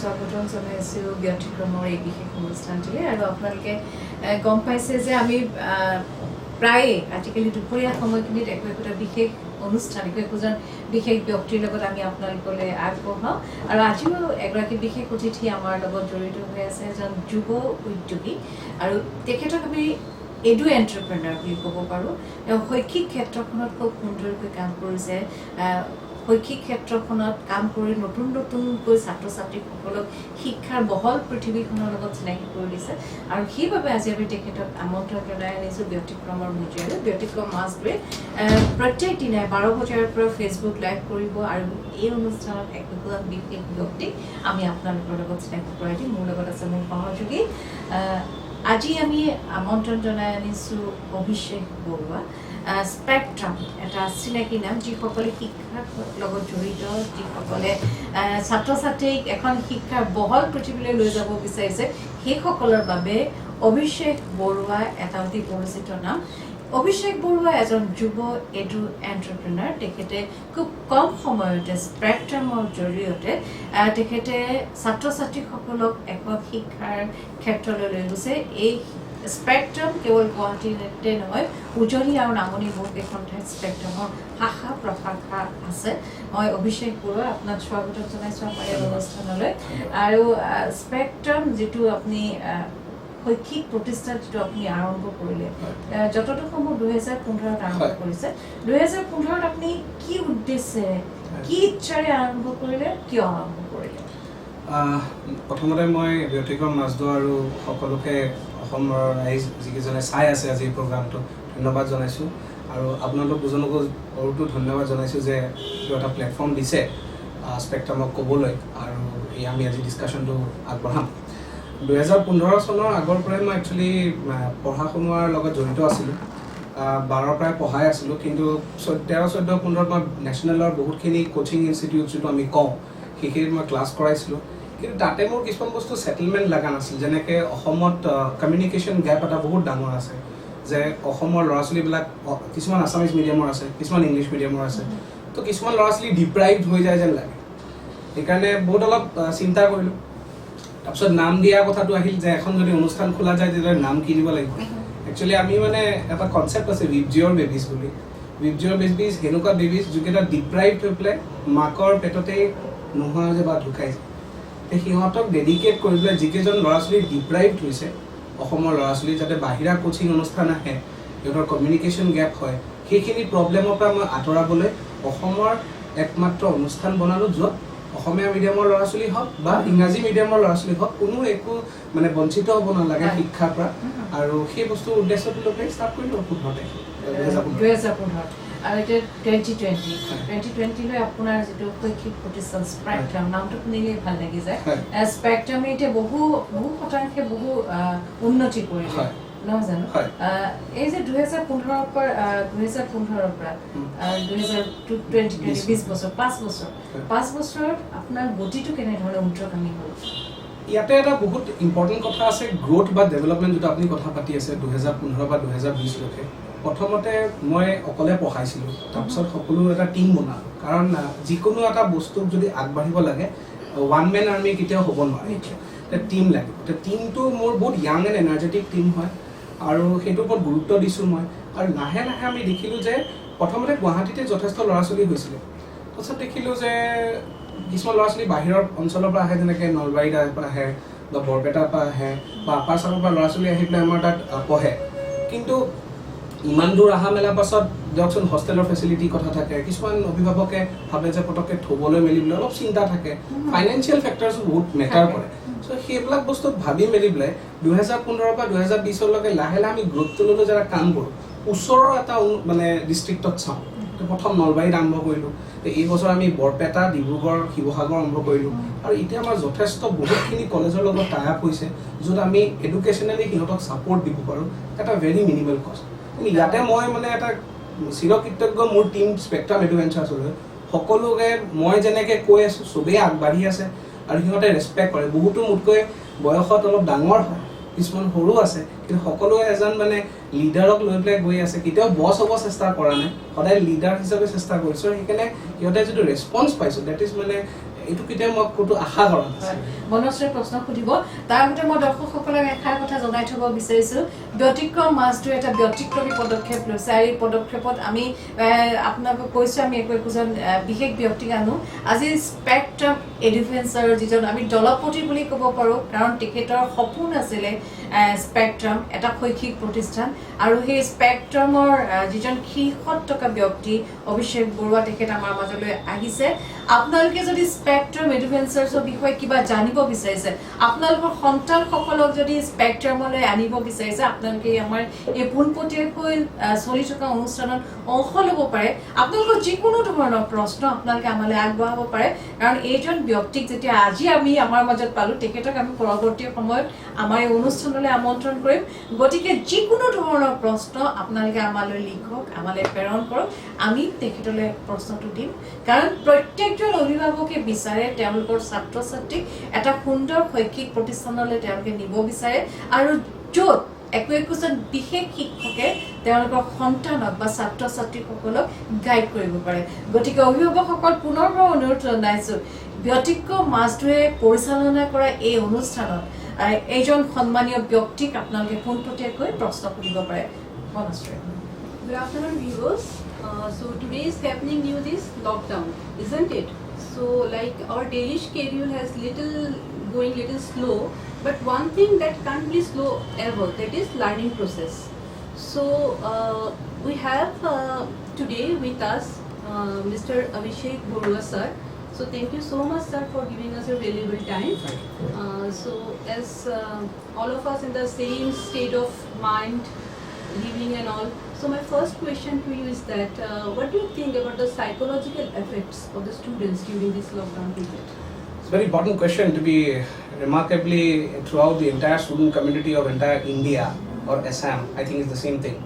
স্বাগতম জনাইছোঁ ব্যতিক্ৰমৰ এই বিশেষ অনুষ্ঠানটিলে আৰু আপোনালোকে গম পাইছে যে আমি প্ৰায় আজিকালি দুপৰীয়া সময়খিনিত একোটা বিশেষ অনুষ্ঠান একোজন বিশেষ ব্যক্তিৰ লগত আমি আপোনালোকলৈ আগবঢ়াওঁ আৰু আজিও এগৰাকী বিশেষ অতিথি আমাৰ লগত জড়িত হৈ আছে এজন যুৱ উদ্যোগী আৰু তেখেতক আমি এডু এণ্টাৰপ্ৰেনাৰ বুলি ক'ব পাৰোঁ তেওঁ শৈক্ষিক ক্ষেত্ৰখনত খুব সুন্দৰকৈ কাম কৰিছে শৈক্ষিক ক্ষেত্ৰখনত কাম কৰি নতুন নতুনকৈ ছাত্ৰ ছাত্ৰীসকলক শিক্ষাৰ বহল পৃথিৱীখনৰ লগত চিনাকি কৰি দিছে আৰু সেইবাবে আজি আমি তেখেতক আমন্ত্ৰণ জনাই আনিছোঁ ব্যতিক্ৰমৰ মজিয়ালৈ ব্যতিক্ৰম মাছটোৱে প্ৰত্যেক দিনাই 12 বজাৰ পৰা ফেচবুক লাইভ কৰিব আৰু এই অনুষ্ঠানত একোজন বিশেষ ব্যক্তিক আমি আপোনালোকৰ লগত চিনাকি কৰাই দিম মোৰ লগত আছে মোৰ সহযোগী আজি আমি আমন্ত্ৰণ জনাই আনিছোঁ অভিষেক বৰুৱা স্পেক্ট্ৰাম এটা চিনাকি নাম যিসকলে শিক্ষাৰ লগত জড়িত যিসকলে ছাত্ৰ ছাত্ৰীক এখন শিক্ষাৰ বহল পৃথিৱীলৈ লৈ যাব বিচাৰিছে সেইসকলৰ বাবে অভিষেক বৰুৱা এটা অতি পৰিচিত নাম অভিষেক বৰুৱা এজন যুৱ এডু এণ্টাৰপ্ৰেনাৰ তেখেতে খুব কম সময়তে স্পেক্ট্ৰামৰ জৰিয়তে তেখেতে ছাত্ৰ ছাত্ৰীসকলক এখন শিক্ষাৰ ক্ষেত্ৰলৈ লৈ গৈছে এই স্পেক্ট্ৰাম কেৱল গুৱাহাটীতে নহয় উজনি আৰু নামনি বহুকেইখন ঠাইত স্পেক্ট্ৰামৰ শাখা প্ৰশাখা আছে মই অভিষেক বৰুৱা আপোনাক স্বাগতম জনাইছোঁ আমাৰ এই অনুষ্ঠানলৈ আৰু স্পেক্ট্ৰাম যিটো আপুনি শৈক্ষিক প্ৰতিষ্ঠান যিটো আপুনি আৰম্ভ কৰিলে যতটো সময় 2015ত আৰম্ভ কৰিছে 2015ত আপুনি কি উদ্দেশ্যে কি ইচ্ছাৰে আৰম্ভ কৰিলে কিয় আৰম্ভ কৰিলে প্ৰথমতে মই ব্যতিক্ৰম মাছটো আৰু সকলোকে অসমৰ ৰাইজ যিকেইজনে চাই আছে আজি এই প্ৰগ্ৰামটো ধন্যবাদ জনাইছোঁ আৰু আপোনালোক দুজনকো বহুতো ধন্যবাদ জনাইছোঁ যে এইটো এটা প্লেটফৰ্ম দিছে স্পেক্ট্ৰামক ক'বলৈ আৰু এই আমি আজি ডিছকাশ্যনটো আগবঢ়াম 2015 চনৰ আগৰ পৰাই মই একচুৱেলি পঢ়া শুনাৰ লগত জড়িত আছিলোঁ 12ৰ পৰাই পঢ়াই আছিলোঁ কিন্তু 13-14-15ত মই নেশ্যনেলৰ বহুতখিনি কোচিং ইনষ্টিটিউট যিটো আমি কওঁ সেইখিনিত মই ক্লাছ কৰাইছিলোঁ কিন্তু তাতে মোৰ কিছুমান বস্তু ছেটেলমেণ্ট লগা নাছিল যেনেকৈ অসমত কমিউনিকেশ্যন গেপ এটা বহুত ডাঙৰ আছে যে অসমৰ ল'ৰা ছোৱালীবিলাক কিছুমান আছামিজ মিডিয়ামৰ আছে কিছুমান ইংলিছ মিডিয়ামৰ আছে তো কিছুমান ল'ৰা ছোৱালী ডিপ্ৰাইভড হৈ যায় যেন লাগে সেইকাৰণে বহুত অলপ চিন্তা কৰিলোঁ তাৰপিছত নাম দিয়া কথাটো আহিল যে এখন যদি অনুষ্ঠান খোলা যায় তেতিয়াহ'লে নাম কি দিব লাগিব একচুৱেলি আমি মানে এটা কনচেপ্ট আছে ৰিপজিঅ'ৰ বেবিজ বুলি ৰিপজিঅ'ৰ বেবিজ সেনেকুৱা বেবিজ যিকেইটা ডিপ্ৰাইভড হৈ পেলাই মাকৰ পেটতেই নোহোৱা যে বা ঢুকাইছে সিহঁতক ডেডিকেট কৰি পেলাই যিকেইজন ল'ৰা ছোৱালী ডিপ্ৰাইভড হৈছে অসমৰ ল'ৰা ছোৱালী যাতে বাহিৰা কোচিং অনুষ্ঠান আহে সিহঁতৰ কমিউনিকেশ্যন গেপ হয় সেইখিনি প্ৰব্লেমৰ পৰা মই আঁতৰাবলৈ অসমৰ একমাত্ৰ অনুষ্ঠান বনালোঁ য'ত অসমীয়া মিডিয়ামৰ ল'ৰা ছোৱালী হওক বা ইংৰাজী মিডিয়ামৰ ল'ৰা ছোৱালী হওক কোনো একো মানে বঞ্চিত হ'ব নালাগে শিক্ষাৰ পৰা আৰু সেই বস্তুৰ উদ্দেশ্যটো লৈ পেলাই ষ্টাৰ্ট কৰিলোঁ 2015 আৰু এতিয়া 2020লৈ আপোনাৰ যিটো শৈক্ষিক প্ৰতিষ্ঠান স্পেক্ট্ৰাম নামটো শুনিলেই ভাল লাগি যায় স্পেক্ট্ৰামে এতিয়া বহু শতাংশে বহু উন্নতি কৰিলে নহয় জানো এই যে 2015ৰ পৰা 2020 বছৰ 5 বছৰত আপোনাৰ গতিটো কেনেধৰণে ঊৰ্ধ্বগামী হ'ল ইয়াতে এটা বহুত ইম্পৰ্টেণ্ট কথা আছে গ্ৰোথ বা ডেভেলপমেণ্ট যিটো আপুনি কথা পাতি আছে 2015 বা 2020লৈকে প্ৰথমতে মই অকলে পঢ়াইছিলোঁ তাৰপিছত সকলো এটা টীম বনালোঁ কাৰণ যিকোনো এটা বস্তুক যদি আগবাঢ়িব লাগে ওৱান মেন আৰ্মি কেতিয়াও হ'ব নোৱাৰে টীম লাগিব টীমটো মোৰ বহুত য়াং এণ্ড এনাৰ্জেটিক টীম হয় আৰু সেইটোৰ ওপৰত গুৰুত্ব দিছোঁ মই আৰু লাহে লাহে আমি দেখিলোঁ যে প্ৰথমতে গুৱাহাটীতে যথেষ্ট ল'ৰা ছোৱালী হৈছিলে তাৰপিছত দেখিলোঁ যে কিছুমান ল'ৰা ছোৱালী বাহিৰৰ অঞ্চলৰ পৰা আহে যেনেকৈ নলবাৰীৰ পৰা আহে বা বৰপেটাৰ পৰা আহে বা আপাৰ আচামৰ পৰা ল'ৰা ছোৱালী আহি পেলাই আমাৰ তাত পঢ়ে কিন্তু ইমান দূৰ অহা মেলাৰ পাছত দিয়কচোন হোষ্টেলৰ ফেচিলিটি কথা থাকে কিছুমান অভিভাৱকে ভাবে যে পটককৈ থ'বলৈ মেলিবলৈ অলপ চিন্তা থাকে ফাইনেন্সিয়েল ফেক্টৰছো বহুত মেটাৰ কৰে চ' সেইবিলাক বস্তু ভাবি মেলি পেলাই 2015 পৰা 2020লৈকে লাহে লাহে আমি গ্ৰোথটো লৈ যাৰা কাম কৰোঁ ওচৰৰ এটা মানে ডিষ্ট্ৰিক্টত চাওঁ প্ৰথম নলবাৰীত আৰম্ভ কৰিলোঁ এই বছৰ আমি বৰপেটা ডিব্ৰুগড় শিৱসাগৰ আৰম্ভ কৰিলোঁ আৰু এতিয়া আমাৰ যথেষ্ট বহুতখিনি কলেজৰ লগত টাই আপ হৈছে য'ত আমি এডুকেশ্যনেলি সিহঁতক ছাপৰ্ট দিব পাৰোঁ এটা ভেৰি মিনিমেল কষ্ট ইয়াতে মই মানে এটা চিৰকৃতজ্ঞ মোৰ টীম স্পেক্ট্ৰাম এডুভেঞ্চাৰ্ছলৈ সকলোকে মই যেনেকৈ কৈ আছোঁ চবেই আগবাঢ়ি আছে আৰু সিহঁতে ৰেচপেক্ট কৰে বহুতো মোতকৈ বয়সত অলপ ডাঙৰ হয় কিছুমান সৰু আছে কিন্তু সকলোৱে এজন মানে লিডাৰক লৈ পেলাই গৈ আছে কেতিয়াও বছ হ'ব চেষ্টা কৰা নাই সদায় লিডাৰ হিচাপে চেষ্টা কৰিছোঁ আৰু সেইকাৰণে সিহঁতে যিটো ৰেছপন্স পাইছোঁ ডেট ইজ মানে এইটো কেতিয়াও মই ক'তো আশা কৰা নাছিলোঁ। মনশ্ৰীয়ে প্ৰশ্ন সুধিব, তাৰ আগতে মই দৰ্শকসকলক এষাৰ কথা জনাই থব বিচাৰিছোঁ, ব্যতিক্ৰম মাছটোৱে এটা ব্যতিক্ৰমী পদক্ষেপ লৈছে আৰু এই পদক্ষেপত আমি আপোনালোকক কৈছোঁ আমি একোজন বিশেষ ব্যক্তিক আনো। আজি স্পেক্ট্ৰাম এডুভেঞ্চাৰৰ যিজন আমি দলপতি বুলি ক'ব পাৰোঁ, কাৰণ তেখেতৰ সপোন আছিলে স্পেক্ট্ৰাম এটা শৈক্ষিক প্ৰতিষ্ঠান, আৰু সেই স্পেক্ট্ৰামৰ যিজন শীৰ্ষত থকা ব্যক্তি অভিষেক বৰুৱা তেখেত আমাৰ মাজলৈ আহিছে। আপোনালোকে যদি স্পেক্ট্ৰাম এডুভেঞ্চাৰ্ছৰ বিষয়ে কিবা জানিব বিচাৰিছে, আপোনালোকৰ সন্তানসকলক যদি স্পেক্ট্ৰামলৈ আনিব বিচাৰিছে, আপোনালোকে আমাৰ এই পোনপটীয়াকৈ চলি থকা অনুষ্ঠানত অংশ ল'ব পাৰে। আপোনালোকৰ যিকোনো ধৰণৰ প্ৰশ্ন আপোনালোকে আমালৈ আগবঢ়াব পাৰে, কাৰণ এইজন ব্যক্তিক যেতিয়া আজি আমি আমাৰ মাজত পালোঁ, তেখেতক আমি পৰৱৰ্তী সময়ত আমাৰ এই অনুষ্ঠানলৈ আমন্ত্ৰণ কৰিম। গতিকে যিকোনো ধৰণৰ প্ৰশ্ন আপোনালোকে আমালৈ লিখক, আমালৈ প্ৰেৰণ কৰক, আমি তেখেতলৈ প্ৰশ্নটো দিম। কাৰণ প্ৰত্যেকজন অভিভাৱকে বিচাৰে তেওঁলোকৰ ছাত্ৰ ছাত্ৰীক এটা সুন্দৰ শৈক্ষিক প্ৰতিষ্ঠানলৈ তেওঁলোকে নিব বিচাৰে, আৰু য'ত একোজন বিশেষ শিক্ষকে তেওঁলোকৰ সন্তানক বা ছাত্ৰ ছাত্ৰীসকলক গাইড কৰিব পাৰে। গতিকে অভিভাৱকসকল পুনৰবাৰ অনুৰোধ জনাইছোঁ, ব্যতিক্ৰম মাছটোৱে পৰিচালনা কৰা এই অনুষ্ঠানত এইজন সন্মানীয় ব্যক্তিক আপোনালোকে পোনপটীয়াকৈ প্ৰশ্ন সুধিব পাৰে। Manashree. Good afternoon, viewers. So today's happening news is lockdown, isn't it? So like our daily schedule has going little slow, but one thing that can't be slow ever, that is learning process. So we have today with us Mr. Abhishek Borua sir. So thank you so much sir for giving us your valuable time. So as all of us in the same state of mind, living and all, so my first question to you is that what do you think about the psychological effects of the students during this lockdown period? It's a very important question to be remarkably throughout the entire student community of entire India or Assam. I think it's the same thing.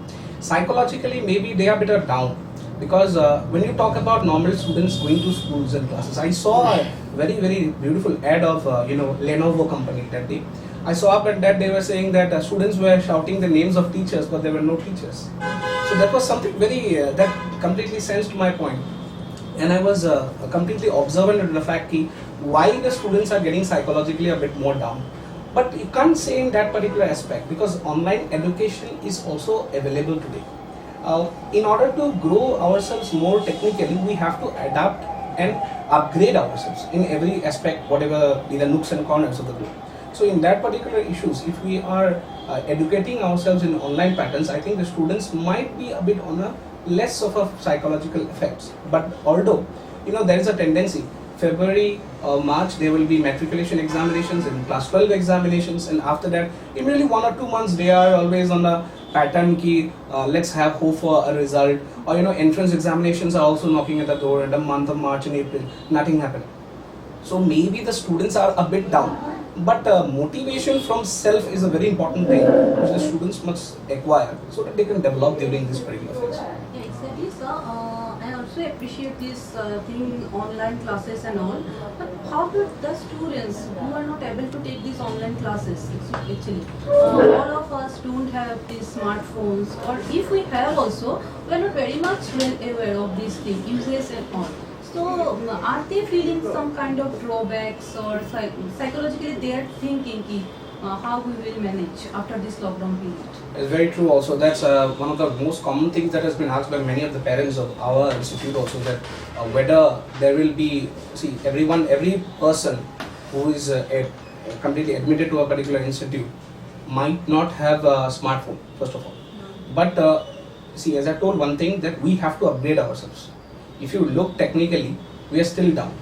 Psychologically, maybe they are a bit down, because when you talk about normal students going to schools and classes, I saw a very, very beautiful ad of Lenovo company that day. I saw up at that they were saying that students were shouting the names of teachers, but there were no teachers. So that was something very that completely sensed my point, and I was completely observant of the fact that why the students are getting psychologically a bit more down. But you can't say in that particular aspect, because online education is also available today. In order to grow ourselves more technically, we have to adapt and upgrade ourselves in every aspect, whatever be the nooks and corners of the globe. So in that particular issues, if we are educating ourselves in online patterns, I think the students might be a bit on a less of a psychological effects. But although there is a tendency, February or March there will be matriculation examinations and class 12 examinations, and after that immediately 1 or 2 months they are always on the pattern ki let's have hope for a result, or entrance examinations are also knocking at the door in the month of March and April, nothing happened. So maybe the students are a bit down, but motivation from self is a very important thing which the students must acquire so that they can develop during this particular phase. Yeah, exactly, sir. I also appreciate this thing, online classes and all. But how do the students who are not able to take these online classes, actually, all of us don't have these smartphones, or if we have also, we are not very much well aware of these things, uses and all. So are they feeling some kind of drawbacks, or psychologically they are thinking how we will manage after this lockdown period? It's very true also. That's one of the most common things that has been asked by many of the parents of our institute also, that whether there will be, every person who is completely admitted to a particular institute might not have a smartphone, first of all. But as I told one thing, that we have to upgrade ourselves. If you look technically, we are still down.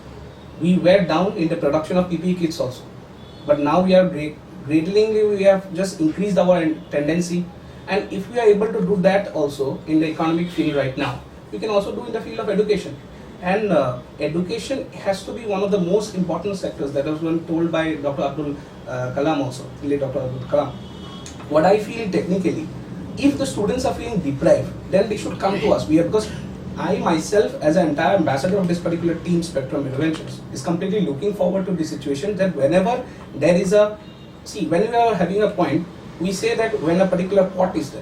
We were down in the production of PPE kits also. But now we are gradually we have just increased our tendency, and if we are able to do that also in the economic field right now, we can also do in the field of education. And education has to be one of the most important sectors. That was one told by Dr. Abdul Kalam also, late Dr. Abdul Kalam. What I feel technically, if the students are feeling deprived, then they should come to us. Because I myself, as an entire ambassador of this particular team, Spectrum Interventions, is completely looking forward to the situation that whenever there is when we are having a point, we say that when a particular pot is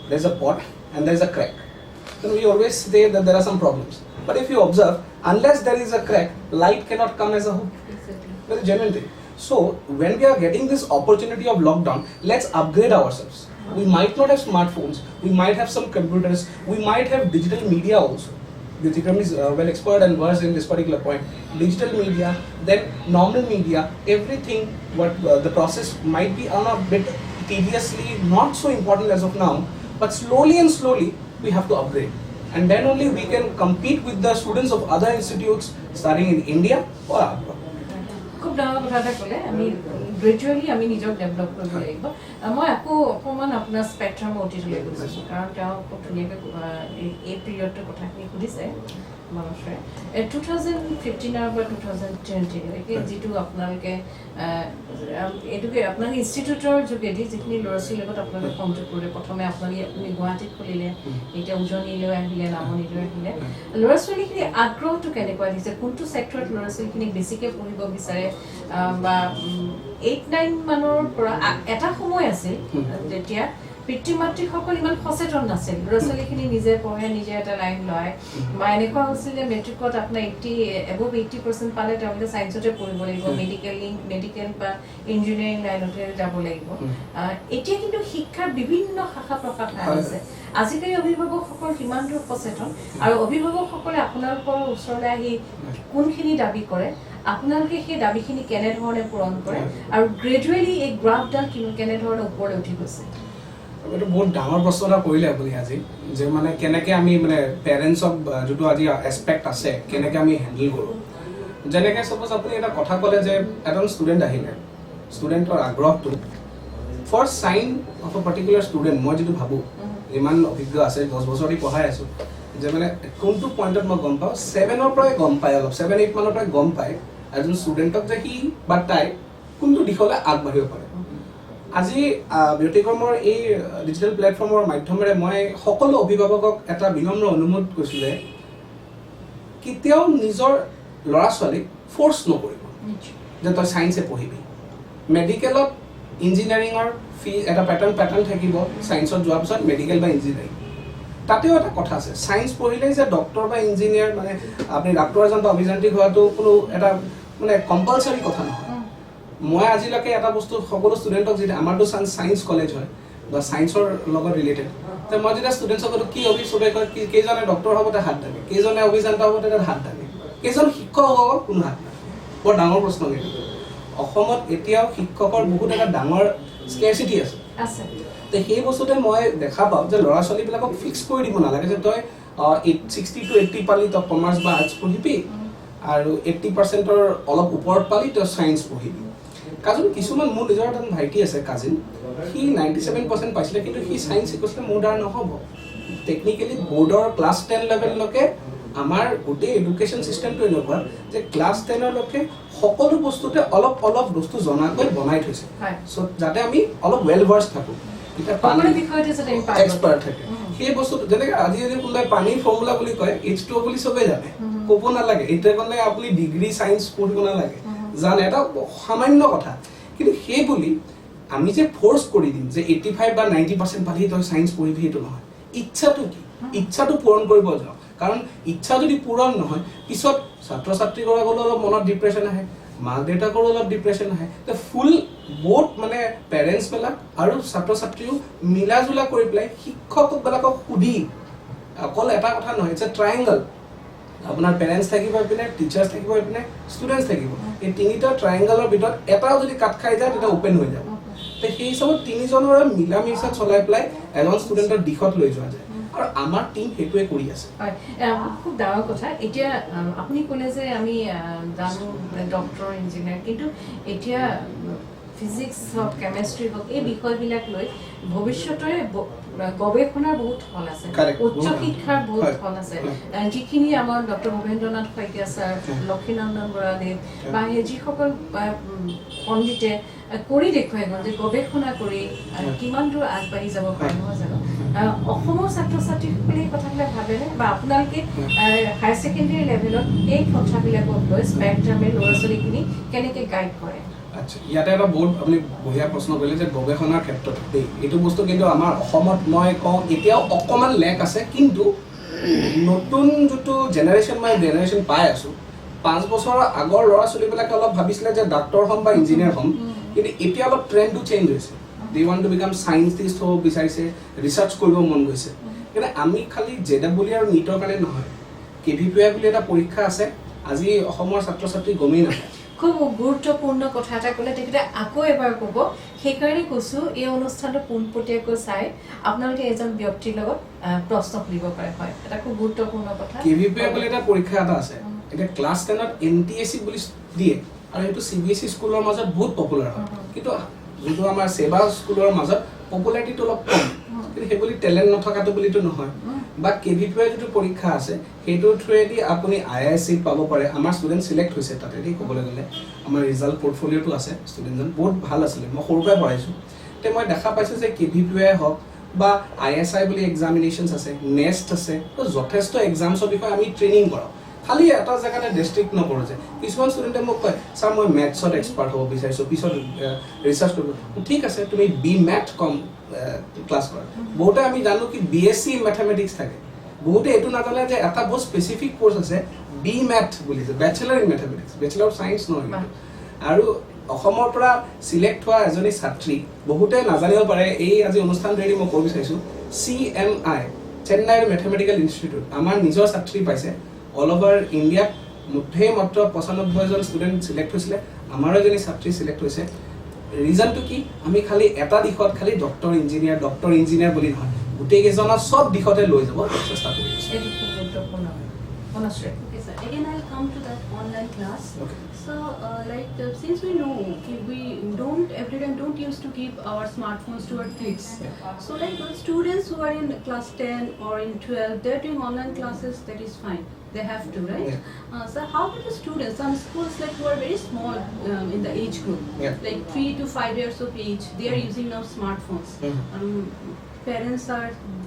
there's a pot and there's a crack, then we always say that there are some problems. But if you observe, unless there is a crack, light cannot come as a hoop. Exactly. Very genuine thing. So when we are getting this opportunity of lockdown, let's upgrade ourselves. We might not have smartphones, we might have some computers, we might have digital media also. Vyatikraam is well expert and versed in this particular point. Digital media, then normal media, everything. What the process might be on a bit tediously not so important as of now, but slowly and slowly we have to upgrade, and then only we can compete with the students of other institutes starting in India or abroad. খুব ডাঙৰ কথা এটা ক'লে আমি gradually আমি নিজক develop কৰিব লাগিব মই আকৌ অকণমান আপোনাৰ স্পেক্ট্ৰাম অতিথিলৈ গৈছোঁ কাৰণ তেওঁ খুব ধুনীয়াকৈ এই পিৰিয়ডটোৰ কথাখিনি সুধিছে মানুহে 2015 বা 2020 যিটো আপোনালোকে এইটোকে আপোনালোকে ইনষ্টিটিউটৰ যোগেদি যিখিনি ল'ৰা ছোৱালীৰ লগত আপোনালোকে সংযোগ কৰিলে প্ৰথমে আপুনি গুৱাহাটীত খুলিলে এতিয়া উজনিলৈ আহিলে নামনিলৈ আহিলে ল'ৰা ছোৱালীখিনি আগ্ৰহটো কেনেকুৱা দিছে কোনটো ছেক্টৰত ল'ৰা ছোৱালীখিনি বেছিকৈ পঢ়িব বিচাৰে বা 8-9 মানৰ পৰা এটা সময় আছিল তেতিয়া পিতৃ মাতৃসকল ইমান সচেতন নাছিল ল'ৰা ছোৱালীখিনি নিজে পঢ়ে নিজে এটা লাইন লয় বা এনেকুৱা হৈছিল যে মেট্ৰিকত আপোনাৰ 80% পালে তেওঁলোকে ছায়েন্সতে পঢ়িব লাগিব মেডিকেল বা ইঞ্জিনিয়াৰিং লাইনতে যাব লাগিব এতিয়া কিন্তু শিক্ষাৰ বিভিন্ন শাখা প্ৰশাখা আছে আজিকালি অভিভাৱকসকল কিমান দূৰ সচেতন আৰু অভিভাৱকসকলে আপোনালোকৰ ওচৰলৈ আহি কোনখিনি দাবী কৰে আপোনালোকে সেই দাবীখিনি কেনেধৰণে পূৰণ কৰে আৰু গ্ৰেজুৱেলি এই গ্ৰাফডাল কেনেধৰণে ওপৰলৈ উঠি গৈছে এইটো বহুত ডাঙৰ প্ৰশ্ন এটা কৰিলে আপুনি আজি যে মানে কেনেকৈ আমি মানে পেৰেণ্টছক যিটো আজি এছপেক্ট আছে কেনেকৈ আমি হেণ্ডেল কৰোঁ যেনেকৈ ছাপ'জ আপুনি এটা কথা ক'লে যে এজন ষ্টুডেণ্ট আহিলে ষ্টুডেণ্টৰ আগ্ৰহটো for sign of a particular student মই যিটো ভাবোঁ ইমান অভিজ্ঞ আছে 10 বছৰ দি পঢ়াই আছোঁ যে মানে কোনটো পইণ্টত মই গম পাওঁ 7ৰ পৰাই গম পায় অলপ 7-8 মানৰ পৰাই গম পায় এজন ষ্টুডেণ্টক যে সি বা তাই কোনটো দিশলৈ আগবাঢ়িব পাৰে আজি ব্যতিক্ৰমৰ এই ডিজিটেল প্লেটফৰ্মৰ মাধ্যমেৰে মই সকলো অভিভাৱকক এটা বিনম্ৰ অনুৰোধ কৰিছোঁ যে কেতিয়াও নিজৰ ল'ৰা ছোৱালীক ফ'ৰ্চ নকৰিব যে তই ছায়েন্সে পঢ়িবি মেডিকেলত ইঞ্জিনিয়াৰিঙৰ এটা পেটাৰ্ণ থাকিব ছায়েন্সত যোৱাৰ পিছত মেডিকেল বা ইঞ্জিনিয়াৰিং তাতেও এটা কথা আছে ছায়েন্স পঢ়িলেই যে ডক্টৰ বা ইঞ্জিনিয়াৰ মানে আপুনি ডাক্তৰ এজন বা অভিযান্ত্ৰিক হোৱাটো কোনো এটা মানে কম্পালচাৰী কথা নহয় মই আজিলৈকে এটা বস্তু সকলো ষ্টুডেণ্টক যেতিয়া আমাৰতো ছায়েন্স কলেজ হয় বা ছায়েন্সৰ লগত ৰিলেটেড তো মই যেতিয়া ষ্টুডেণ্টছক কি অভি চবে কয় কেইজনে ডক্টৰ হ'ব তাত হাত থাকে কেইজনে অভিযন্তা হ'ব তাত হাত থাকে কেইজন শিক্ষক হ'ব কোনো হাত থাকে বৰ ডাঙৰ প্ৰশ্ন কিন্তু অসমত এতিয়াও শিক্ষকৰ বহুত এটা ডাঙৰ স্কেৰচিটি আছে তো সেই বস্তুতে মই দেখা পাওঁ যে ল'ৰা ছোৱালীবিলাকক ফিক্স কৰি দিব নালাগে যে তই 60 to 80 পালি তই কমাৰ্চ বা আৰ্টছ পঢ়িবি আৰু 80%ৰ অলপ ওপৰত পালি তই ছায়েন্স পঢ়িবি কাৰণ কিছুমান মোৰ নিজৰ এজন ভাইটি আছে কাজিন সি 97% পাইছিলে কিন্তু সি ছায়েন্স শিকিছিলে মোৰ দ্বাৰা নহ'ব টেকনিকেলি বৰ্ডৰ ক্লাছ 10 লেভেললৈকে আমাৰ গোটেই এডুকেশ্যন চিষ্টেমটো এনেকুৱা যে ক্লাছ 10লৈকে সকলো বস্তুতে অলপ অলপ বস্তু জনাকৈ বনাই থৈছে চ' যাতে আমি অলপ ৱেল ভাৰ্ছ থাকোঁ এতিয়া পানী এক্সপাৰ্ট থাকে সেই বস্তুটো যেনেকৈ আজি যদি কোনোবাই পানীৰ ফৰ্মুলা বুলি কয় H2O বুলি চবেই জানে ক'ব নালাগে এতিয়া কাৰণে আপুনি ডিগ্ৰী ছায়েন্স পঢ়িব নালাগে জানে এটা সামান্য কথা কিন্তু সেই বুলি আমি যে ফ'ৰ্চ কৰি দিম যে 85 বা 90% পালি তই ছায়েন্স পঢ়িবি সেইটো নহয় ইচ্ছাটো কি ইচ্ছাটো পূৰণ কৰিব যাওঁ কাৰণ ইচ্ছা যদি পূৰণ নহয় পিছত ছাত্ৰ ছাত্ৰীগৰাকীৰ অলপ মনত ডিপ্ৰেশ্যন আহে মাক দেউতাকৰো অলপ ডিপ্ৰেশ্যন আহে তো ফুল বহুত মানে পেৰেণ্টছবিলাক আৰু ছাত্ৰ ছাত্ৰীও মিলা জুলা কৰি পেলাই শিক্ষকবিলাকক সুধি অকল এটা কথা নহয় ইটছ এ ট্ৰায়েংগল আপোনাৰ পেৰেণ্টছ থাকিব এইপিনে টিচাৰ্ছ থাকিব এইপিনে ষ্টুডেণ্টছ থাকিব এই তিনিটা ট্ৰায়েংগলৰ ভিতৰত এটাও যদি কাট খাই যায় তেতিয়া অ'পেন হৈ যাব তো সেই হিচাপত তিনিজনৰ মিলা মিছা চলাই পেলাই এজন ষ্টুডেণ্টৰ দিশত লৈ যোৱা যায় আৰু আমাৰ টিম সেইটোৱে কৰি আছে খুব ডাঙৰ কথা এতিয়া আপুনি ক'লে যে আমি জানো ডক্টৰ ইঞ্জিনিয়াৰ কিন্তু এতিয়া ফিজিক্স হওক কেমেষ্ট্ৰি হওক এই বিষয়বিলাক লৈ ভৱিষ্যতৰে গৱেষণাৰ বহুত থল আছে উচ্চ শিক্ষাৰ বহুত থল আছে যিখিনি আমাৰ ডক্টৰ ভৱেন্দ্ৰনাথ শইকীয়া ছাৰ লক্ষীনন্দন বৰাদেৱ বা যিসকল পণ্ডিতে কৰি দেখুৱাই গ'ল যে গৱেষণা কৰি কিমান দূৰ আগবাঢ়ি যাব পাৰে নহয় জানো অসমৰ ছাত্ৰ ছাত্ৰীসকলে এই কথাবিলাক ভাবেনে বা আপোনালোকে হায়াৰ ছেকেণ্ডেৰী লেভেলত এই কথাবিলাকক লৈ স্পেক্ট্ৰামে ল'ৰা ছোৱালীখিনি কেনেকৈ গাইড কৰে আচ্ছা ইয়াতে এটা বহুত আপুনি বঢ়িয়া প্ৰশ্ন কৰিলে যে গৱেষণাৰ ক্ষেত্ৰত এইটো বস্তু কিন্তু আমাৰ অসমত মই কওঁ এতিয়াও অকণমান লেক আছে কিন্তু নতুন যোনটো জেনেৰেশ্যন মই জেনেৰেশ্যন পাই আছোঁ 5 বছৰৰ আগৰ ল'ৰা ছোৱালীবিলাকে অলপ ভাবিছিলে যে ডাক্তৰ হ'ম বা ইঞ্জিনিয়াৰ হ'ম, কিন্তু এতিয়া অলপ ট্ৰেণ্ডটো চেঞ্জ হৈছে। দে ৱান্ট টু বিকাম সাইন্টিষ্ট হ'ব বিচাৰিছে, ৰিচাৰ্চ কৰিব মন গৈছে। কিন্তু আমি খালি JEE আৰু নীটৰ কাৰণে নহয়, KVPI বুলি এটা পৰীক্ষা আছে, আজি অসমৰ ছাত্ৰ ছাত্ৰী গমেই নাপায়। খুব গুৰুত্বপূৰ্ণ কথা এটা ক'লে, তেখেতে আকৌ এবাৰ ক'ব। সেইকাৰণে কৈছোঁ এই অনুষ্ঠানটো পোনপটীয়াকৈ চাই আপোনালোকে এজন ব্যক্তিৰ লগত প্ৰশ্ন সুধিব পাৰে। হয়, এটা খুব গুৰুত্বপূৰ্ণ কথা। KVPI বুলি এটা পৰীক্ষা এটা আছে, এতিয়া ক্লাছ 10ত NTSC বুলি দিয়ে, আৰু সেইটো CBSE স্কুলৰ মাজত বহুত পপুলাৰ হয়, কিন্তু যোনটো আমাৰ সেৱা স্কুলৰ মাজত পপুলাৰিটিটো অলপ কম। কিন্তু সেইবুলি টেলেণ্ট নথকাটো বুলিতো নহয়। বা KVPI যিটো পৰীক্ষা আছে সেইটোৰ থ্ৰুৱেদি আপুনি IISc পাব পাৰে। আমাৰ ষ্টুডেণ্ট চিলেক্ট হৈছে তাতে দেই, ক'বলৈ গ'লে আমাৰ ৰিজাল্ট পৰ্টফলিঅ'টো আছে, ষ্টুডেণ্টজন বহুত ভাল আছিলে, মই সৰুৰ পৰাই পঢ়াইছোঁ। তে মই দেখা পাইছোঁ যে KVPI হওক বা ISI বুলি এক্সামিনেশ্যনছ আছে, নেক্সট আছে, তো যথেষ্ট এক্সামছৰ বিষয়ে আমি ট্ৰেইনিং কৰাওঁ। খালি এটা জেগাতে ডিষ্ট্ৰিক্ট নকৰোঁ যে কিছুমান ষ্টুডেণ্টে মোক কয় ছাৰ মই মেথছত এক্সপাৰ্ট হ'ব বিচাৰিছোঁ, পিছত ৰিচাৰ্চ কৰিব। ঠিক আছে, তুমি BMath ক্লাছ কৰা। বহুতে আমি জানো কি BSc মেথামেটিক্স থাকে, বহুতে এইটো নাজানে যে এটা বহুত স্পেচিফিক কোৰ্চ আছে BMath বুলি, bachelor in mathematics, bachelor of science নহয়। আৰু অসমৰ পৰা চিলেক্ট হোৱা এজনী ছাত্ৰী বহুতে নাজানিব পাৰে, এই আজি অনুষ্ঠানটোৱেদি মই ক'ব বিচাৰিছোঁ CMI চেন্নাইৰ মেথামেটিকেল ইনষ্টিটিউট আমাৰ নিজৰ ছাত্ৰী পাইছে। অল অভাৰ ইণ্ডিয়াত মাত্ৰ 95জন ষ্টুডেণ্ট চিলেক্ট হৈছিলে, আমাৰো এজনী ছাত্ৰী চিলেক্ট হৈছে। ৰিজনটো কি, আমি খালি এটা দিশত খালি ডক্টৰ ইঞ্জিনিয়াৰ বুলি নহয়, গোটেইকেইজনৰ চব দিশতে লৈ যাব চেষ্টা কৰি আছোঁ। এইটো খুব গুৰুত্বপূৰ্ণ। Manashree, Okay, sir. Again, I'll come to that online class. Okay. So, since we know we every time don't used to keep our smartphones to our kids. So, like those students who are in class 10 or in 12, they're doing online classes. That is fine. They have to, right? Yeah. So, how about the students? Some schools like who are very small in the age group, Yeah. like 3 to 5 years of age, they are using now smartphones. Parents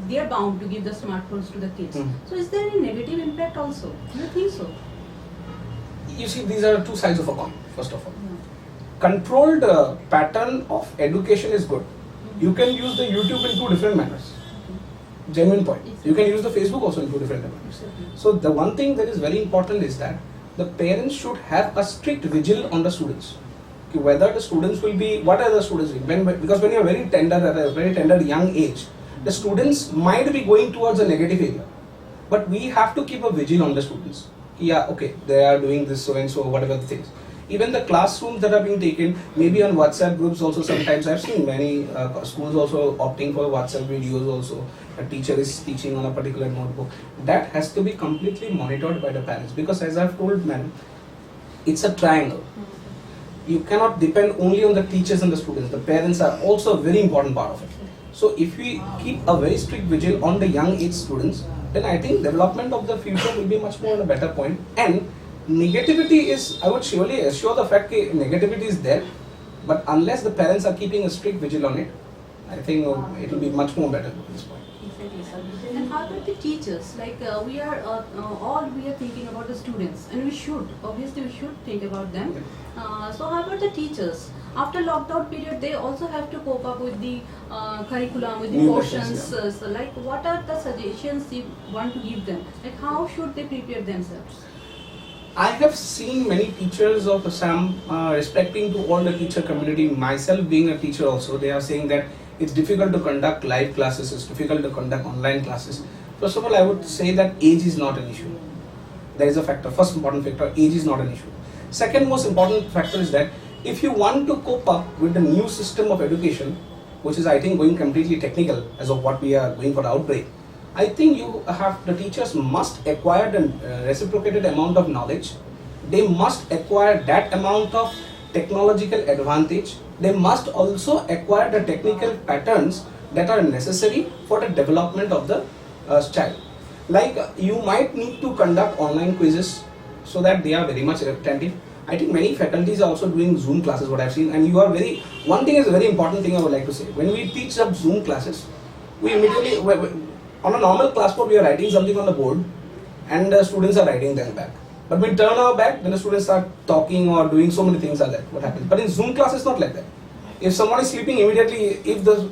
they are bound to give the smartphones to the kids. So is there any negative impact also? Do you think so? You see, these are two sides of a coin, first of all. Controlled pattern of education is good. You can use the YouTube in two different manners. Genuine point. You can use the Facebook also in two different manners. So the one thing that is very important is that the parents should have a strict vigil on the students. Whether the students will be, what are the students doing? Because when you are very tender at a very tender young age, the students might be going towards a negative area. But we have to keep a vigil on the students. Yeah, okay, they are doing this so and so, whatever the things. Even the classrooms that are being taken, maybe on WhatsApp groups also sometimes. I've seen many schools also opting for WhatsApp videos also. A teacher is teaching on a particular notebook. That has to be completely monitored by the parents. Because as I've told ma'am, it's a triangle. You cannot depend only on the teachers and the students. The parents are also a very important part of it. So if we keep a very strict vigil on the young age students, then I think development of the future will be much more on a better point. And negativity is, I would surely assure the fact that negativity is there, but unless the parents are keeping a strict vigil on it, I think it will be much more better at this point. Exactly, sir. And how about the teachers? Like we are thinking about the students, and we should think about them. So how about the teachers? After lockdown period, they also have to cope up with the curriculum, with the New portions. lessons, So like, what are the suggestions you want to give them? Like, how should they prepare themselves? I have seen many teachers of Assam respecting to all the teacher community, myself being a teacher also, they are saying that it's difficult to conduct live classes, it's difficult to conduct online classes. First of all, I would say that age is not an issue. There is a factor, first important factor, age is not an issue. Second most important factor is that if you want to cope up with the new system of education, which is I think going completely technical as of what we are going for the outbreak, I think the teachers must acquire the reciprocated amount of knowledge. They must acquire that amount of technological advantage. They must also acquire the technical patterns that are necessary for the development of the child. Like you might need to conduct online quizzes so that they are very much attentive. I think many faculties are also doing Zoom classes, what I've seen, and one thing is a very important thing I would like to say. When we teach up Zoom classes, we immediately, on a normal class board, we are writing something on the board and the students are writing them back. But when we turn our back, then the students start talking or doing so many things like that. What happens? But in Zoom class, it's not like that. If someone is sleeping immediately, if the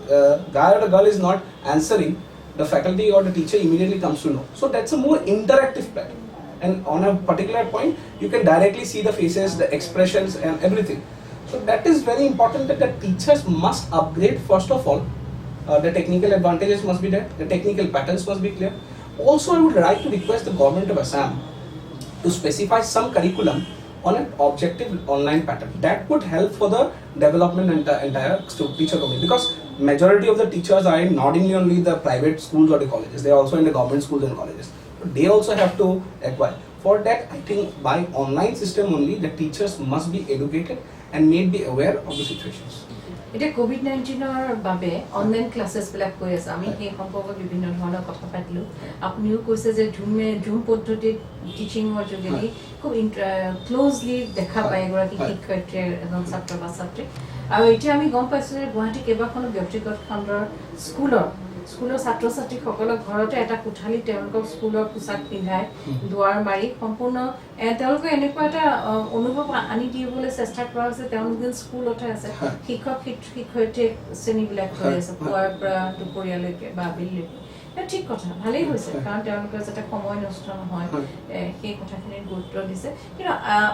guy or the girl is not answering, the faculty or the teacher immediately comes to know. So that's a more interactive pattern. And on a particular point, you can directly see the faces, the expressions and everything. So that is very important that the teachers must upgrade first of all. The technical advantages must be there, the technical patterns must be clear. Also, I would like to request the government of Assam to specify some curriculum on an objective online pattern. That would help for the development and the entire teacher community, because majority of the teachers are in not only the private schools or the colleges, they are also in the government schools and colleges. They also have to acquire. For that, I think by online system only, the teachers must be educated and made be aware of the situations. এতিয়া COVID-19-ৰ বাবে online ক্লাছেছবিলাক হৈ আছে, আমি সেই সম্পৰ্কত বিভিন্ন ধৰণৰ কথা পাতিলোঁ। আপুনিও কৈছে যে জুম পদ্ধতিত টিচিঙৰ যোগেদি খুব ক্ল'জলি দেখা পায় এগৰাকী শিক্ষয়িত্ৰীয়ে এজন ছাত্ৰ বা ছাত্ৰীক। আৰু এতিয়া আমি গম পাইছোঁ যে গুৱাহাটী কেইবাখনো ব্যক্তিগত খণ্ডৰ স্কুলৰ ছাত্ৰ ছাত্ৰীসকলক ঘৰতে এটা কোঠালি তেওঁলোকক স্কুলৰ পোছাক পিন্ধাই দুৱাৰ মাৰি সম্পূৰ্ণ তেওঁলোকে এনেকুৱা এটা অনুভৱ আনি দিবলৈ চেষ্টা কৰা হৈছে তেওঁলোক যেন স্কুলতে আছে। শিক্ষক শিক্ষয়িত্ৰী শ্ৰেণীবিলাক হৈ আছে পুৱাৰ পৰা দুপৰীয়ালৈকে বা আবেলিলৈকে। ঠিক কথা, ভালেই হৈছে, কাৰণ তেওঁলোকে যাতে সময় নষ্ট নহয় সেই কথাখিনিৰ গুৰুত্ব দিছে। কিন্তু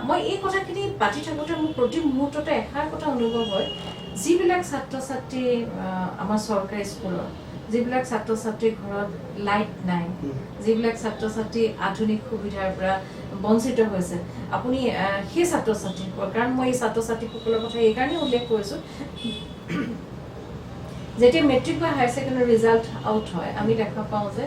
মই এই কথাখিনি পাতি থাকোঁতে মোৰ প্ৰতি মুহূৰ্ততে এষাৰ কথা অনুভৱ হয়, যিবিলাক ছাত্ৰ ছাত্ৰী আমাৰ চৰকাৰী স্কুলৰ, যিবিলাক ছাত্ৰ ছাত্ৰীৰ ঘৰত লাইট নাই, যিবিলাক ছাত্ৰ ছাত্ৰী আধুনিক সুবিধাৰ পৰা বঞ্চিত হৈছে, আপুনি সেই ছাত্ৰ ছাত্ৰীসকল, কাৰণ মই এই ছাত্ৰ ছাত্ৰীসকলৰ কথা এইকাৰণে উল্লেখ কৰিছোঁ, যেতিয়া মেট্ৰিক বা হায়াৰ ছেকেণ্ডেৰী ৰিজাল্ট আউট হয় আমি দেখা পাওঁ যে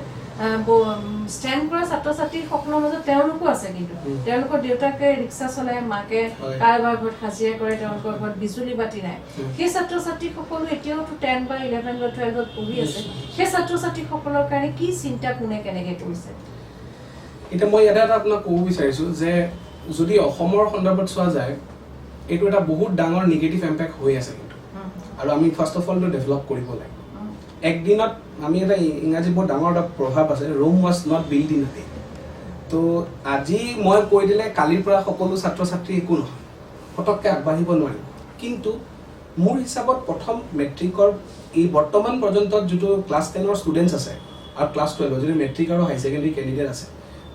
ষ্টেণ্ড কৰা ছাত্ৰ ছাত্ৰীসকলৰ মাজত তেওঁলোকো আছে, কিন্তু তেওঁলোকৰ দেউতাকে ৰিক্সা চলায়, মাকে কাৰোবাৰ ঘৰত হাজিৰা কৰে, তেওঁলোকৰ ঘৰত বিজুলী বাতি নাই। সেই ছাত্ৰ ছাত্ৰীসকলো এতিয়াওতো 10 বা 11 বা 12ত পঢ়ি আছে। সেই ছাত্ৰ ছাত্ৰীসকলৰ কাৰণে কি চিন্তা কোনে কেনেকৈ কৰিছে? এতিয়া মই এটা আপোনাক ক'ব বিচাৰিছোঁ যে যদি অসমৰ সন্দৰ্ভত চোৱা যায়, এইটো এটা বহুত ডাঙৰ নিগেটিভ ইম্পেক্ট হৈ আছে কিন্তু, আৰু আমি ফাৰ্ষ্ট অফ অলটো ডেভেলপ কৰিব লাগিব। একদিনত আমি এটা ইংৰাজী বহুত ডাঙৰ এটা প্ৰভাৱ আছে, Rome was not built in a day. তো আজি মই কৈ দিলে কালিৰ পৰা সকলো ছাত্ৰ ছাত্ৰী একো নহয়, পটককৈ আগবাঢ়িব নোৱাৰিব। কিন্তু মোৰ হিচাপত প্ৰথম মেট্ৰিকৰ এই বৰ্তমান পৰ্যন্ত যিটো ক্লাছ 10ৰ ষ্টুডেণ্টছ আছে আৰু ক্লাছ 12ৰ যিটো মেট্ৰিক আৰু হাই ছেকেণ্ডেৰী কেণ্ডিডেট আছে,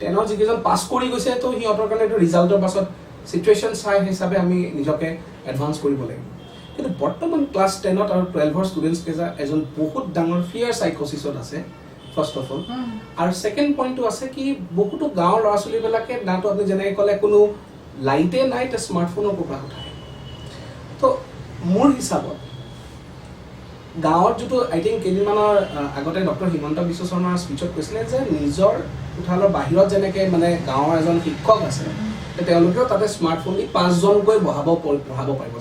10ৰ যিকেইজন পাছ কৰি গৈছে, তো সিহঁতৰ কাৰণে এইটো ৰিজাল্টৰ পাছত চিটুৱেশ্যন চাই হিচাপে আমি নিজকে এডভান্স কৰিব লাগিব। কিন্তু বৰ্তমান ক্লাছ 10ত আৰু 12ৰ ষ্টুডেণ্টছকেইটা এজন বহুত ডাঙৰ ফিয়াৰ চাইক'চিছত আছে ফাৰ্ষ্ট অফ অল। আৰু ছেকেণ্ড পইণ্টটো আছে কি, বহুতো গাঁৱৰ ল'ৰা ছোৱালীবিলাকে নাতো আপুনি যেনেকৈ ক'লে কোনো লাইটে নাই, এতিয়া স্মাৰ্টফোনৰ পৰা উঠায়। তো মোৰ হিচাপত গাঁৱত যিটো আই থিংক কেইদিনমানৰ আগতে ডক্টৰ হিমন্ত বিশ্ব শৰ্মাৰ স্পীচত কৈছিলে যে নিজৰ কোঠালৰ বাহিৰত যেনেকৈ মানে গাঁৱৰ এজন শিক্ষক আছে, তেওঁলোকেও তাতে স্মাৰ্টফোন দি 5জনকৈ পঢ়াব পাৰিব,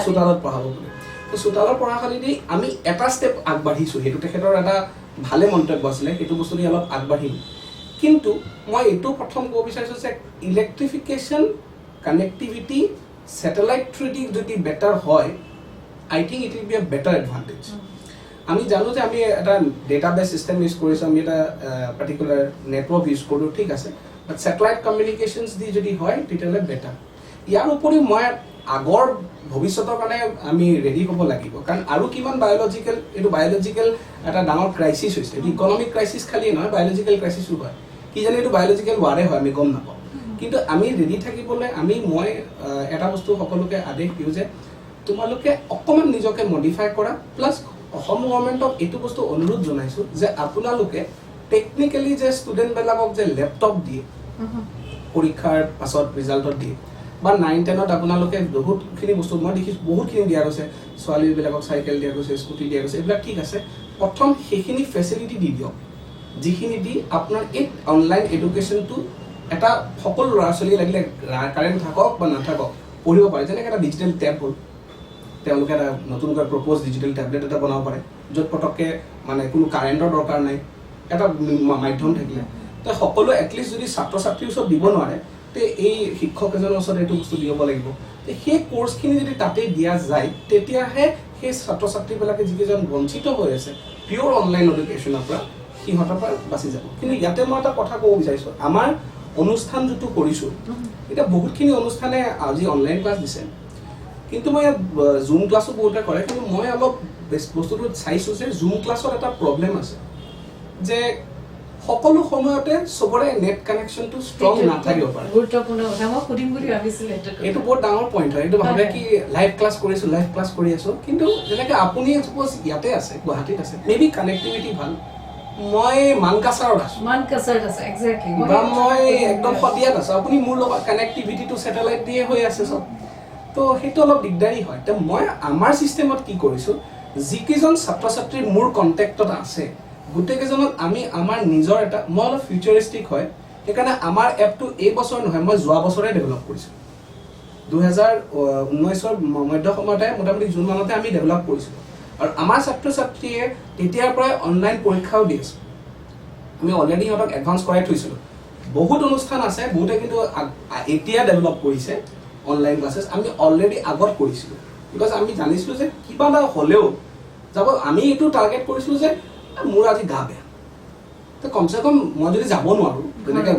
চোতালত পঢ়াব বুলি। তো চোতালত পঢ়াশালি দি আমি এটা ষ্টেপ আগবাঢ়িছোঁ, সেইটো তেখেতৰ এটা ভালে মন্তব্য আছিলে, সেইটো বস্তু দি অলপ আগবাঢ়িম। কিন্তু মই এইটো প্ৰথম ক'ব বিচাৰিছোঁ যে ইলেক্ট্ৰিফিকেশ্যন, কানেক্টিভিটি, ছেটেলাইট থ্ৰুদি যদি বেটাৰ হয়, I think it will be a better advantage. আমি জানো যে আমি এটা ডেটাবেছ ছিষ্টেম ইউজ কৰিছোঁ, আমি এটা পাৰ্টিকুলাৰ নেটৱৰ্ক ইউজ কৰোঁ, ঠিক আছে, বাট ছেটেলাইট কমিউনিকেশ্যনছ দি যদি হয় তেতিয়াহ'লে বেটাৰ। ইয়াৰ উপৰিও মই আগৰ ভৱিষ্যতৰ কাৰণে আমি ৰেডি হ'ব লাগিব, কাৰণ আৰু কিমান বায়'লজিকেল এটা ডাঙৰ ক্ৰাইচিছ হৈছে। এইটো ইকনমিক ক্ৰাইচিছ খালিয়ে নহয়, বায়'লজিকেল ক্ৰাইচিছো হয়, কিজানি এইটো বায়'লজিকেল ৱাৰে হয়, আমি গম নাপাওঁ। কিন্তু আমি ৰেডি থাকিবলৈ মই এটা বস্তু সকলোকে আদেশ দিওঁ যে তোমালোকে অকণমান নিজকে মডিফাই কৰা, প্লাছ অসম গভৰ্ণমেণ্টক এইটো বস্তু অনুৰোধ জনাইছোঁ যে আপোনালোকে টেকনিকেলি যে ষ্টুডেণ্টবিলাকক যে লেপটপ দিয়ে পৰীক্ষাৰ পাছত ৰিজাল্টত দিয়ে, বা 9-10ত আপোনালোকে বহুতখিনি বস্তু মই দেখিছোঁ, বহুতখিনি দিয়া গৈছে, ছোৱালীবিলাকক চাইকেল দিয়া গৈছে, স্কুটি দিয়া গৈছে, এইবিলাক ঠিক আছে। প্ৰথম সেইখিনি ফেচিলিটি দি দিয়ক, যিখিনি দি আপোনাৰ এই অনলাইন এডুকেশ্যনটো এটা সকলো ল'ৰা ছোৱালী লাগিলে কাৰেণ্ট থাকক বা নাথাকক পঢ়িব পাৰে। যেনেকৈ এটা ডিজিটেল টেব হ'ল, তেওঁলোকে এটা নতুনকৈ প্ৰপ'জ ডিজিটেল টেবলেট এটা বনাব পাৰে, য'ত পটককৈ মানে কোনো কাৰেণ্টৰ দৰকাৰ নাই, এটা মাধ্যম থাকিলে। তো সকলোৱে এটলিষ্ট যদি ছাত্ৰ ছাত্ৰীৰ ওচৰত দিব নোৱাৰে, তে এই শিক্ষক এজনৰ ওচৰত এইটো বস্তু দিব লাগিব। সেই কোৰ্চখিনি যদি তাতে দিয়া যায়, তেতিয়াহে সেই ছাত্ৰ ছাত্ৰীবিলাকে যিকেইজন বঞ্চিত হৈ আছে পিয়'ৰ অনলাইন এডুকেশ্যনৰ পৰা, সিহঁতৰ পৰা বাচি যাব। কিন্তু ইয়াতে মই এটা কথা ক'ব বিচাৰিছোঁ, আমাৰ অনুষ্ঠান যিটো কৰিছোঁ, এতিয়া বহুতখিনি অনুষ্ঠানে আজি অনলাইন ক্লাছ দিছে, কিন্তু মই ইয়াত জুম ক্লাছো বহুতে কৰে। কিন্তু মই অলপ বস্তুটো চাইছোঁ যে জুম ক্লাছত এটা প্ৰব্লেম আছে, যে সকলো সময়তে সবৰে নেট কানেকশ্যনটো ষ্ট্ৰং নাথাকিব পাৰে গুৰুত্বপূৰ্ণ কথা মই সুধিম বুলি ভাবিছিলোঁ এইটো বহুত ডাঙৰ পইণ্ট হয় এইটো ভাবে কি লাইভ ক্লাছ কৰি আছো কিন্তু যেনেকৈ আপুনি সাপোজ ইয়াতে আছে গুৱাহাটীত আছে মেবি কানেক্টিভিটি ভাল মই মানকাছাৰত আছে এক্সেক্টলি বা মই একদম সদিয়াত আছো আপুনি মোৰ লগত কানেক্টিভিটিটো স্যাটেলাইট দিয়ে হৈ আছে সব তো সেইটো অলপ দিগদাৰী হয় তো মই আমাৰ সিস্টেমত কি কৰিছো যিকেইজন ছাত্ৰ ছাত্ৰী মোৰ কন্টেক্টত আছে গোটেইকেইজনক আমি আমাৰ নিজৰ এটা মই অলপ ফিউচাৰিষ্টিক হয় সেইকাৰণে আমাৰ এপটো এই বছৰ নহয় মই যোৱা বছৰে ডেভেলপ কৰিছোঁ 2019ৰ মধ্য সময়তে মোটামুটি জুন মানতে আমি ডেভেলপ কৰিছিলোঁ আৰু আমাৰ ছাত্ৰ ছাত্ৰীয়ে তেতিয়াৰ পৰাই অনলাইন পৰীক্ষাও দি আছে আমি অলৰেডি সিহঁতক এডভান্স কৰাই থৈছিলোঁ বহুত অনুষ্ঠান আছে বহুতে কিন্তু এতিয়া ডেভেলপ কৰিছে অনলাইন ক্লাছেছ আমি অলৰেডি আগত কৰিছিলোঁ বিকজ আমি জানিছিলোঁ যে কিবা এটা হ'লেও যাব আমি এইটো টাৰ্গেট কৰিছিলোঁ যে মোৰ আজি গা বেয়া তো কমচে কম মই যদি যাব নোৱাৰোঁ যেনেকৈ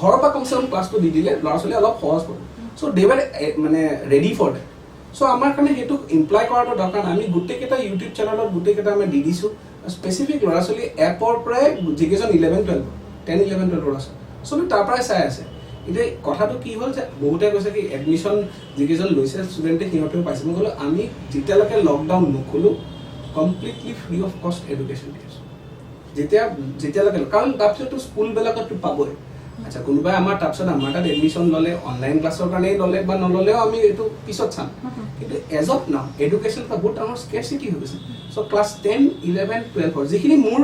ঘৰৰ পৰা কমচে কম ক্লাছটো দি দিলে ল'ৰা ছোৱালীয়ে অলপ সহজ পাব চ' দে ৱাৰ মানে ৰেডি ফৰ ডেট চ' আমাৰ কাৰণে সেইটো ইমপ্লাই কৰাটো দৰকাৰ নাই আমি গোটেইকেইটা ইউটিউব চেনেলত গোটেইকেইটা আমি দি দিছোঁ স্পেচিফিক ল'ৰা ছোৱালী এপৰ পৰাই যিকেইজন 10-11-12 আছে চবে তাৰ পৰাই চাই আছে এতিয়া কথাটো কি হ'ল যে বহুতে কৈছে কি এডমিশ্যন যিকেইজন লৈছে ষ্টুডেণ্টে সিহঁতেও পাইছে মই ক'লোঁ আমি যেতিয়ালৈকে লকডাউন নোখোলোঁ কমপ্লিটলি ফ্ৰী অফ কষ্ট এডুকেশ্যন দি আছোঁ যেতিয়ালৈকে কাৰণ তাৰপিছততো স্কুলবিলাকতো পাবই আচ্ছা কোনোবাই আমাৰ তাৰপিছত আমাৰ তাত এডমিশ্যন ল'লে অনলাইন ক্লাছৰ কাৰণেই ল'লে বা নল'লেও আমি এইটো পিছত চাম কিন্তু এজ অফ নাও এডুকেশ্যন এটা বহুত ডাঙৰ স্কেৰচিটি হৈ গৈছে চ' ক্লাছ 10-11-12 যিখিনি মোৰ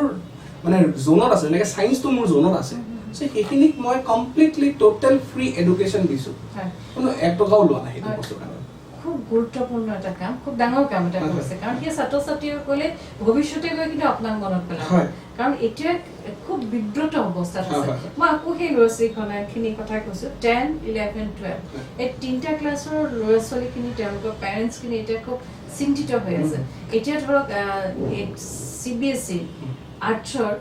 মানে জোনত আছে যেনেকৈ ছায়েন্সটো মোৰ জোনত আছে চ' সেইখিনিক মই কমপ্লিটলি টোটেল ফ্ৰী এডুকেশ্যন দিছোঁ কোনো 1 টকাও লোৱা নাই সেইটো বস্তুৰ কাৰণে খুব গুৰুত্বপূৰ্ণ এটা কাম খুব ডাঙৰ কাম এটা কৰিছে কাৰণ সেই ছাত্ৰ ছাত্ৰীসকলে ভৱিষ্যতে গৈ কিন্তু আপোনাক মনত পেলাব কাৰণ এতিয়া খুব বিব্ৰত অৱস্থাত আছে মই আকৌ সেই ল'ৰা ছোৱালীখিনিৰ কথা কৈছোঁ 10-11-12 এই 3টা ক্লাছৰ ল'ৰা ছোৱালীখিনি তেওঁলোকৰ পেৰেণ্টছখিনি এতিয়া খুব চিন্তিত হৈ আছে এতিয়া ধৰক CBSE আৰ্টছৰ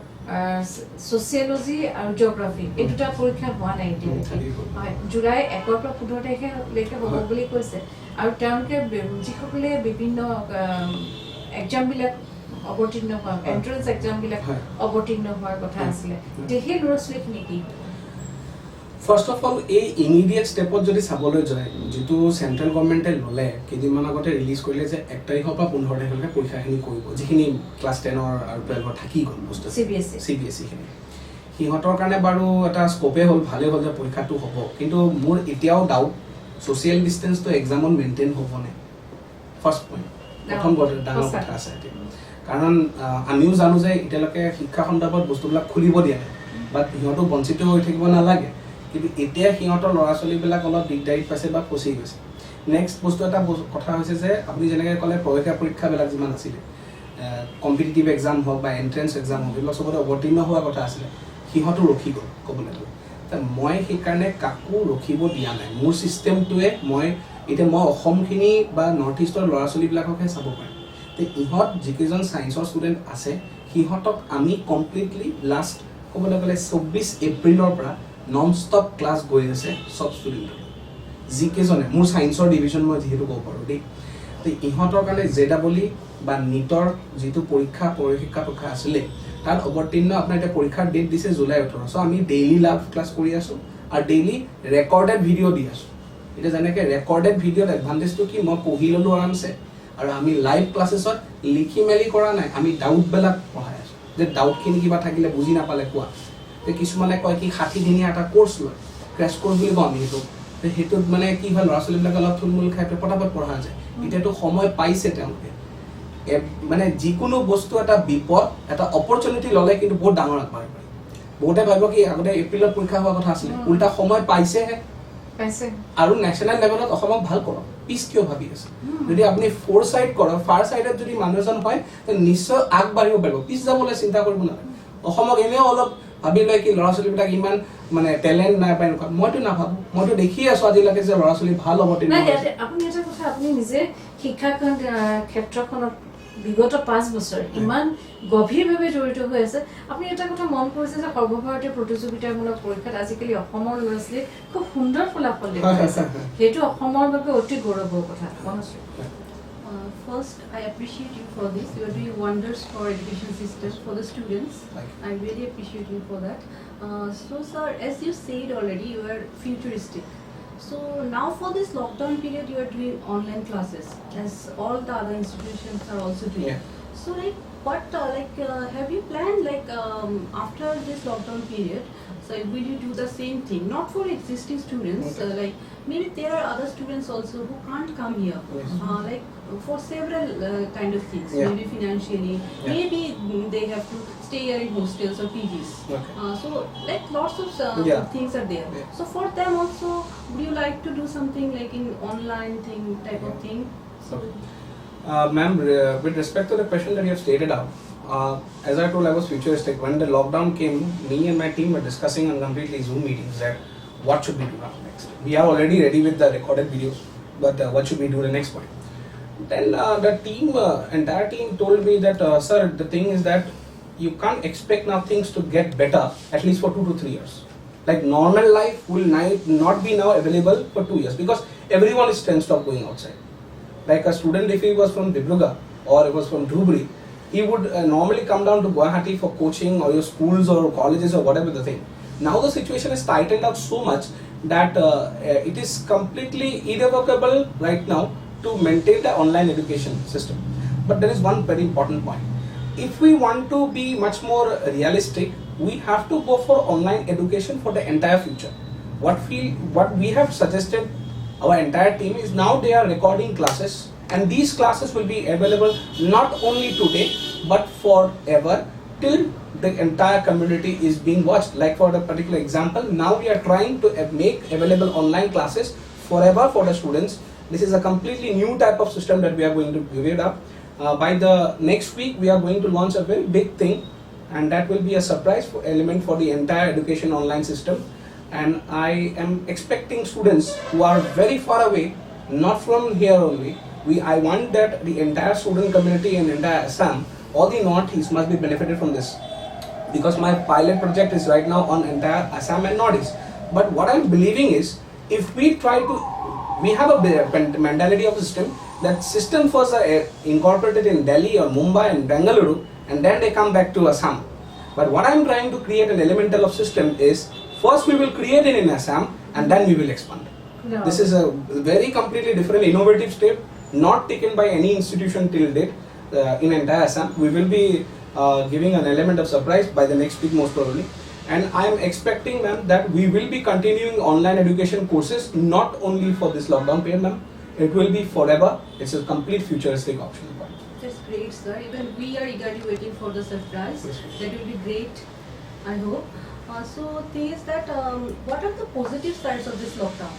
ছচিয়লজি আৰু জিঅ'গ্ৰাফি এই দুটা পৰীক্ষা হোৱা নাই এতিয়ালৈকে হয় জুলাই 1ৰ পৰা 15 তাৰিখলৈকে হ'ব বুলি কৈছে আৰু তেওঁলোকে যিসকলে বিভিন্ন এক্সামবিলাক অৱতীৰ্ণ হোৱা এণ্ট্ৰেন্স এক্সামবিলাক অৱতীৰ্ণ হোৱাৰ কথা আছিলে সেই ল'ৰা ছোৱালীখিনি কি ফাৰ্ষ্ট অফ অল এই ইমিডিয়েট ষ্টেপত যদি চাবলৈ যায় যিটো চেণ্ট্ৰেল গভৰ্ণমেণ্টে ল'লে কেইদিনমান আগতে ৰিলিজ কৰিলে যে 1 তাৰিখৰ পৰা 15 তাৰিখলৈকে পৰীক্ষাখিনি কৰিব যিখিনি ক্লাছ 10 আৰু 12 থাকি গ'ল বস্তু CBSE সিহঁতৰ কাৰণে বাৰু এটা স্ক'পে হ'ল ভালেই হ'ল যে পৰীক্ষাটো হ'ব কিন্তু মোৰ এতিয়াও ডাউট ছ'চিয়েল ডিষ্টেঞ্চটো এক্সামত মেইনটেইন হ'বনে ফাৰ্ষ্ট পইণ্ট প্ৰথম ডাঙৰ কথা আছে কাৰণ আমিও জানো যে এতিয়ালৈকে শিক্ষা সন্দৰ্ভত বস্তুবিলাক খুলিব দিয়া নাই বাট সিহঁতো বঞ্চিত হৈ থাকিব নালাগে কিন্তু এতিয়া সিহঁতৰ ল'ৰা ছোৱালীবিলাক অলপ দিগদাৰীত পাইছে বা ফচি গৈছে নেক্সট বস্তু এটা কথা হৈছে যে আপুনি যেনেকৈ ক'লে প্ৰৱেশিকা পৰীক্ষাবিলাক যিমান আছিলে কম্পিটিটিভ এক্সাম হওক বা এণ্ট্ৰেন্স এক্সাম হওক এইবিলাক চবতে অৱতীৰ্ণ হোৱাৰ কথা আছিলে সিহঁতো ৰখি গ'ল ক'বলৈ গ'লে মই সেইকাৰণে কাকো ৰখিব দিয়া নাই মোৰ ছিষ্টেমটোৱে মই অসমখিনি বা নৰ্থ ইষ্টৰ ল'ৰা ছোৱালীবিলাককহে চাব পাৰিম তো ইহঁত যিকেইজন ছায়েন্সৰ ষ্টুডেণ্ট আছে সিহঁতক আমি কমপ্লিটলি লাষ্ট ক'বলৈ গ'লে 24 এপ্ৰিলৰ পৰা নন ষ্টপ ক্লাছ গৈ আছে চব ষ্টুডেণ্টৰ যিকেইজনে মোৰ ছায়েন্সৰ ডিভিজন মই যিহেতু ক'ব পাৰোঁ দেই তো ইহঁতৰ কাৰণে JEE বা NEETৰ যিটো প্ৰৱেশিকা পৰীক্ষা আছিলে তাত অৱতীৰ্ণ আপোনাৰ এতিয়া পৰীক্ষাৰ ডেট দিছে জুলাই 18 চ' আমি ডেইলি লাইভ ক্লাছ কৰি আছোঁ আৰু ডেইলি ৰেকৰ্ডেড ভিডিঅ' দি আছোঁ এতিয়া যেনেকৈ ৰেকৰ্ডেড ভিডিঅ'ত এডভান্টেজটো কি মই পঢ়ি ল'লোঁ আৰামছে আৰু আমি লাইভ ক্লাছেছত লিখি মেলি কৰা নাই আমি ডাউটবিলাক পঢ়াই আছোঁ যে ডাউটখিনি কিবা থাকিলে বুজি নাপালে কোৱা কিছুমানে কয় কি 60 দিনীয়া এটা কোৰ্চ লয় ক্ৰেছ কোৰ্চ বুলি কওঁ আমি সেইটোত মানে কি হয় ল'ৰা ছোৱালীবিলাকে অলপ থুলমূল খাই পটাপট পঢ়া যায় এতিয়াতো সময় পাইছে তেওঁলোকে মানে যিকোনো বস্তু এটা বিপদ এটা অপৰচুনিটি ল'লে কিন্তু বহুত ডাঙৰ আগবাঢ়িব পাৰি বহুতে ভাবিব কি আগতে এপ্ৰিলত পৰীক্ষা হোৱাৰ কথা আছিলে উল্টা সময় পাইছেহে আৰু নেশ্যনেল লেভেলত অসমক ভাল কৰক পিছ কিয় ভাবি আছে যদি আপুনি ফ'ৰ চাইড কৰক ফাৰ চাইডত যদি মানুহ এজন হয় নিশ্চয় আগবাঢ়িব পাৰিব পিছ যাবলৈ চিন্তা কৰিব নালাগে অসমক এনেও অলপ ভাবি লয় কি ল'ৰা ছোৱালীবিলাক ইমান মানে টেলেণ্ট নাই পায় এনেকুৱা মইতো নাভাবোঁ মইতো দেখি আছোঁ আজিলৈকে যে ল'ৰা ছোৱালী ভাল অৱতীৰ্ণ আপুনি এটা কথা আপুনি নিজে শিক্ষা ক্ষেত্ৰখনত বিগত 5 বছৰ ইমান গভীৰভাৱে জড়িত হৈ আছে আপুনি এটা কথা মন কৰিছে যে সৰ্বভাৰতীয় প্ৰতিযোগিতামূলক পৰীক্ষাত আজিকালি অসমৰ ল'ৰা ছোৱালীয়ে খুব সুন্দৰ ফলাফল দেখুৱাইছে সেইটো অসমৰ বাবে অতি গৌৰৱৰ কথা First, I appreciate you for this. You are doing wonders for education system, for the students. Thank you. I really appreciate you for that. So, sir, as you said already, you are futuristic. So now for this lockdown period, you are doing online classes, as all the other institutions are also doing. Yeah. So like, what have you planned after this lockdown period? So will you do the same thing? Not for existing students, Okay. like maybe there are other students also who can't come here. Yes. Like for several kind of things, Yeah. maybe financially, Yeah. maybe they have to stay here in hostels or PGs. Okay. So like lots of Yeah. things are there. Yeah. So for them also, would you like to do something like in online thing type of thing? So Ma'am, with respect to the question that you have stated out, as I told, I was futuristic. When the lockdown came, me and my team were discussing on completely Zoom meetings that what should we do now next. We are already ready with the recorded videos, but what should we do the next point? Then the team, entire team told me that, sir, the thing is that you can't expect now things to get better at least for 2 to 3 years. Like normal life will not be now available for 2 years because everyone is tensed of going outside. Like a student, if he was from Dibrugarh or it was from Dhubri, he would normally come down to Guwahati for coaching or your schools or colleges or whatever the thing. Now the situation is tightened up so much that it is completely irrevocable right now to maintain the online education system. But there is one very important point. If we want to be much more realistic, we have to go for online education for the entire future. What we have suggested, our entire team, is now they are recording classes, and these classes will be available not only today but forever till the entire community is being watched. Like for the particular example, now we are trying to make available online classes forever for the students. This is a completely new type of system that we are going to give it up. By the next week, we are going to launch a very big thing, and that will be a surprise element for the entire education online system. And I am expecting students who are very far away, not from here only. I want that the entire student community in entire Assam, all the Northeast must be benefited from this. Because my pilot project is right now on entire Assam and Northeast. But what I'm believing is, if we try to, we have a mentality of system, that system first are incorporated in Delhi or Mumbai and Bengaluru, and then they come back to Assam. But what I'm trying to create an elemental of system is, first we will create it in Assam and then we will expand. No. This is a very completely different innovative step, not taken by any institution till date in entire Assam. We will be giving an element of surprise by the next week most probably. And I am expecting, ma'am, that we will be continuing online education courses not only for this lockdown period, ma'am. It will be forever. It's a complete futuristic option. that's great, sir. Even we are eagerly waiting for the surprise. Yes. That will be great, I hope. So thing is that what are the positive sides of this lockdown?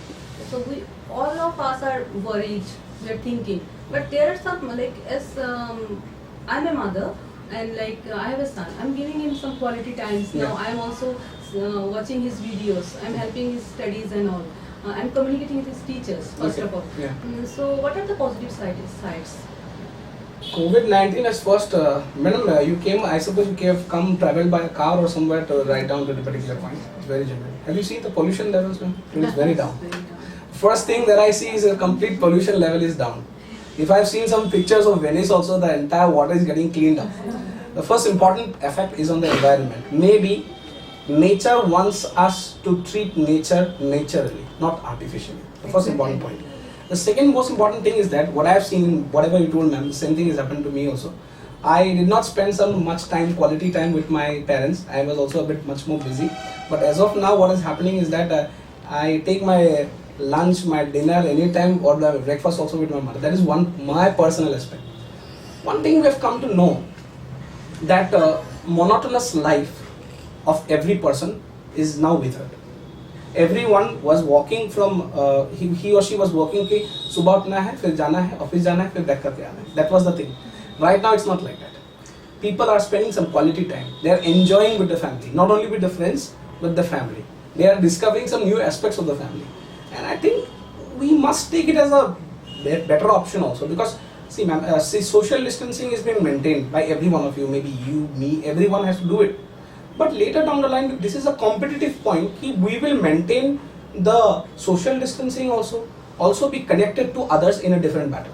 So we all of us are worried. We are thinking, but there are some like as I'm a mother and I have a son. I'm giving him some quality times now. Yeah. I'm also watching his videos. I'm helping his studies and all. I'm communicating with his teachers first Okay. of all. Yeah. So what are the positive sides? COVID-19 is first, madam, you came, I suppose you have come travel by a car or somewhere to write down to the particular point. It's very general. Have you seen the pollution levels, ma'am? It is very down. First thing that I see is a complete pollution level is down. If I've seen some pictures of Venice also, the entire water is getting cleaned up. The first important effect is on the environment. Maybe nature wants us to treat nature naturally, not artificially. The first important point. The second most important thing is that what I have seen, whatever you told, ma'am, the same thing has happened to me also. I did not spend some much time, quality time with my parents. I was also a bit much more busy. But as of now, what is happening is that I take my lunch, my dinner anytime, or the breakfast also with my mother. That is my personal aspect. One thing we have come to know, that monotonous life of every person is now withered. Everyone was walking from he or she was walking कि सुबह उठना है, फिर जाना है, office जाना है, फिर बैक करके आना है. That was the thing. Right now it's not like that. People are spending some quality time. They are enjoying with the family, not only with the friends, but the family. They are discovering some new aspects of the family, and I think we must take it as a better option also, because see, ma'am, social distancing is being maintained by every one of you. Maybe you, me, everyone has to do it. But later down the line, this is a competitive point. We will maintain the social distancing also be connected to others in a different manner.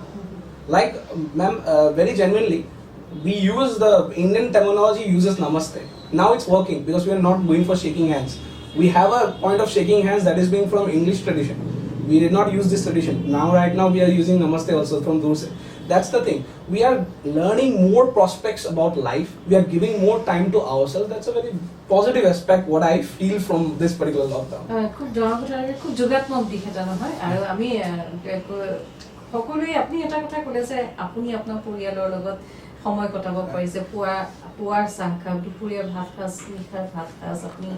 Like, ma'am, very genuinely, we use the Indian terminology uses namaste. Now it's working because we are not going for shaking hands. We have a point of shaking hands that is being from English tradition. We did not use this tradition. Right now we are using namaste also from those. That's the thing. We are learning more prospects about life. We are giving more time to ourselves. That's a very positive aspect what I feel from this particular lockdown. খুব জনগোষ্ঠীৰ খুব যোগাত্মক দিশ এটা নহয় আৰু আমি সকলোৱে আপুনি এটা কথা ক'লে যে আপুনি আপোনাৰ পৰিয়ালৰ লগত সময় কটাব পাৰিছে পুৱাৰ চাহ খাব দুপৰীয়া ভাত সাজ নিশাৰ ভাত সাজ আপুনি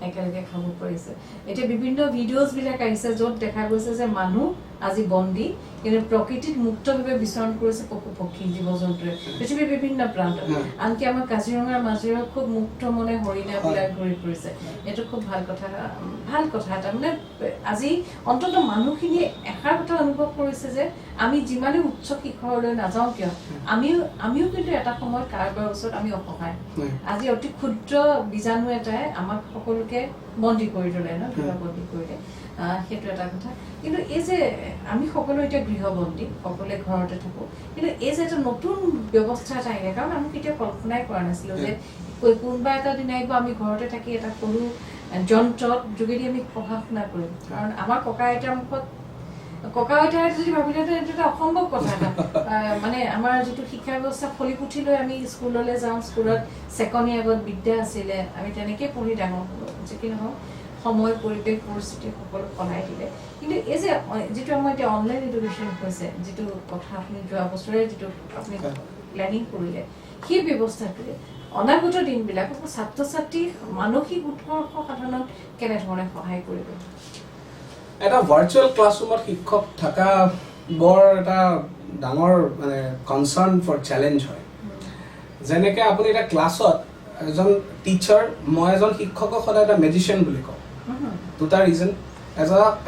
একেলগে খাব পাৰিছে এতিয়া বিভিন্ন ভিডিঅ'জবিলাক আহিছে য'ত দেখা গৈছে যে মানুহ আজি বন্দী কিন্তু প্ৰকৃতিত মুক্তভাৱে বিচৰণ কৰিছে পশু পক্ষী জীৱ জন্তুৱে পৃথিৱীৰ বিভিন্ন প্ৰান্তত আনকি আমাৰ কাজিৰঙাৰ মাজেৰে খুব মুক্ত মনে হৰিণাবিলাক ঘূৰি ফুৰিছে এইটো খুব ভাল কথা এটা মানে আজি অন্তত মানুহখিনিয়ে এষাৰ কথা অনুভৱ কৰিছে যে আমি যিমানে উচ্চ শিখৰলৈ নাযাওঁ কিয় আমিও কিন্তু এটা সময়ত কাৰোবাৰ ওচৰত আমি অসহায় আজি অতি ক্ষুদ্ৰ বীজাণু এটাই আমাক সকলোকে বন্দী কৰি দিলে ন বন্দী কৰিলে সেইটো এটা কথা কিন্তু এই যে আমি সকলো এতিয়া গৃহবন্দী সকলোৱে ঘৰতে থাকোঁ কিন্তু এই যে এটা নতুন ব্যৱস্থা এটা আহিলে কাৰণ আমি কেতিয়াও কল্পনাই কৰা নাছিলোঁ যে কোনোবা এটা দিন আহিব আমি ঘৰতে থাকি এটা সৰু যন্ত্ৰৰ যোগেদি আমি পঢ়া শুনা কৰিম কাৰণ আমাৰ ককা আইতাৰ মুখত ককা আইতাই যদি ভাবিলে এইটো এটা অসম্ভৱ কথা এটা মানে আমাৰ যিটো শিক্ষা ব্যৱস্থা ফলি পুথি লৈ আমি স্কুললৈ যাওঁ স্কুলত চেকনি আগত বিদ্যা আছিলে আমি তেনেকৈ পঢ়ি ডাঙৰ হ'লোঁ যি কি নহওক সময় পৰিৱেশ পৰিস্থিতি সকলো সলাই দিলে কিন্তু এই যে যিটো আমাৰ এতিয়া অনলাইন এডুকেশ্যন হৈছে যিটো কথা আপুনি যোৱা বছৰে যিটো আপুনি প্লেনিং কৰিলে সেই ব্যৱস্থাটোৱে অনাগত দিনবিলাকক ছাত্ৰ ছাত্ৰীৰ মানসিক উৎকৰ্ষ সাধনত কেনেধৰণে সহায় কৰিব এটা ভাৰ্চুৱেল ক্লাছৰুমত শিক্ষক থকা বৰ এটা ডাঙৰ মানে কনচাৰ্ণ ফৰ চেলেঞ্জ হয় যেনেকৈ আপুনি এটা ক্লাছত এজন টিচাৰ মই এজন শিক্ষকক সদায় এটা মেজিচিয়ান বুলি কওঁ দুটা ৰিজন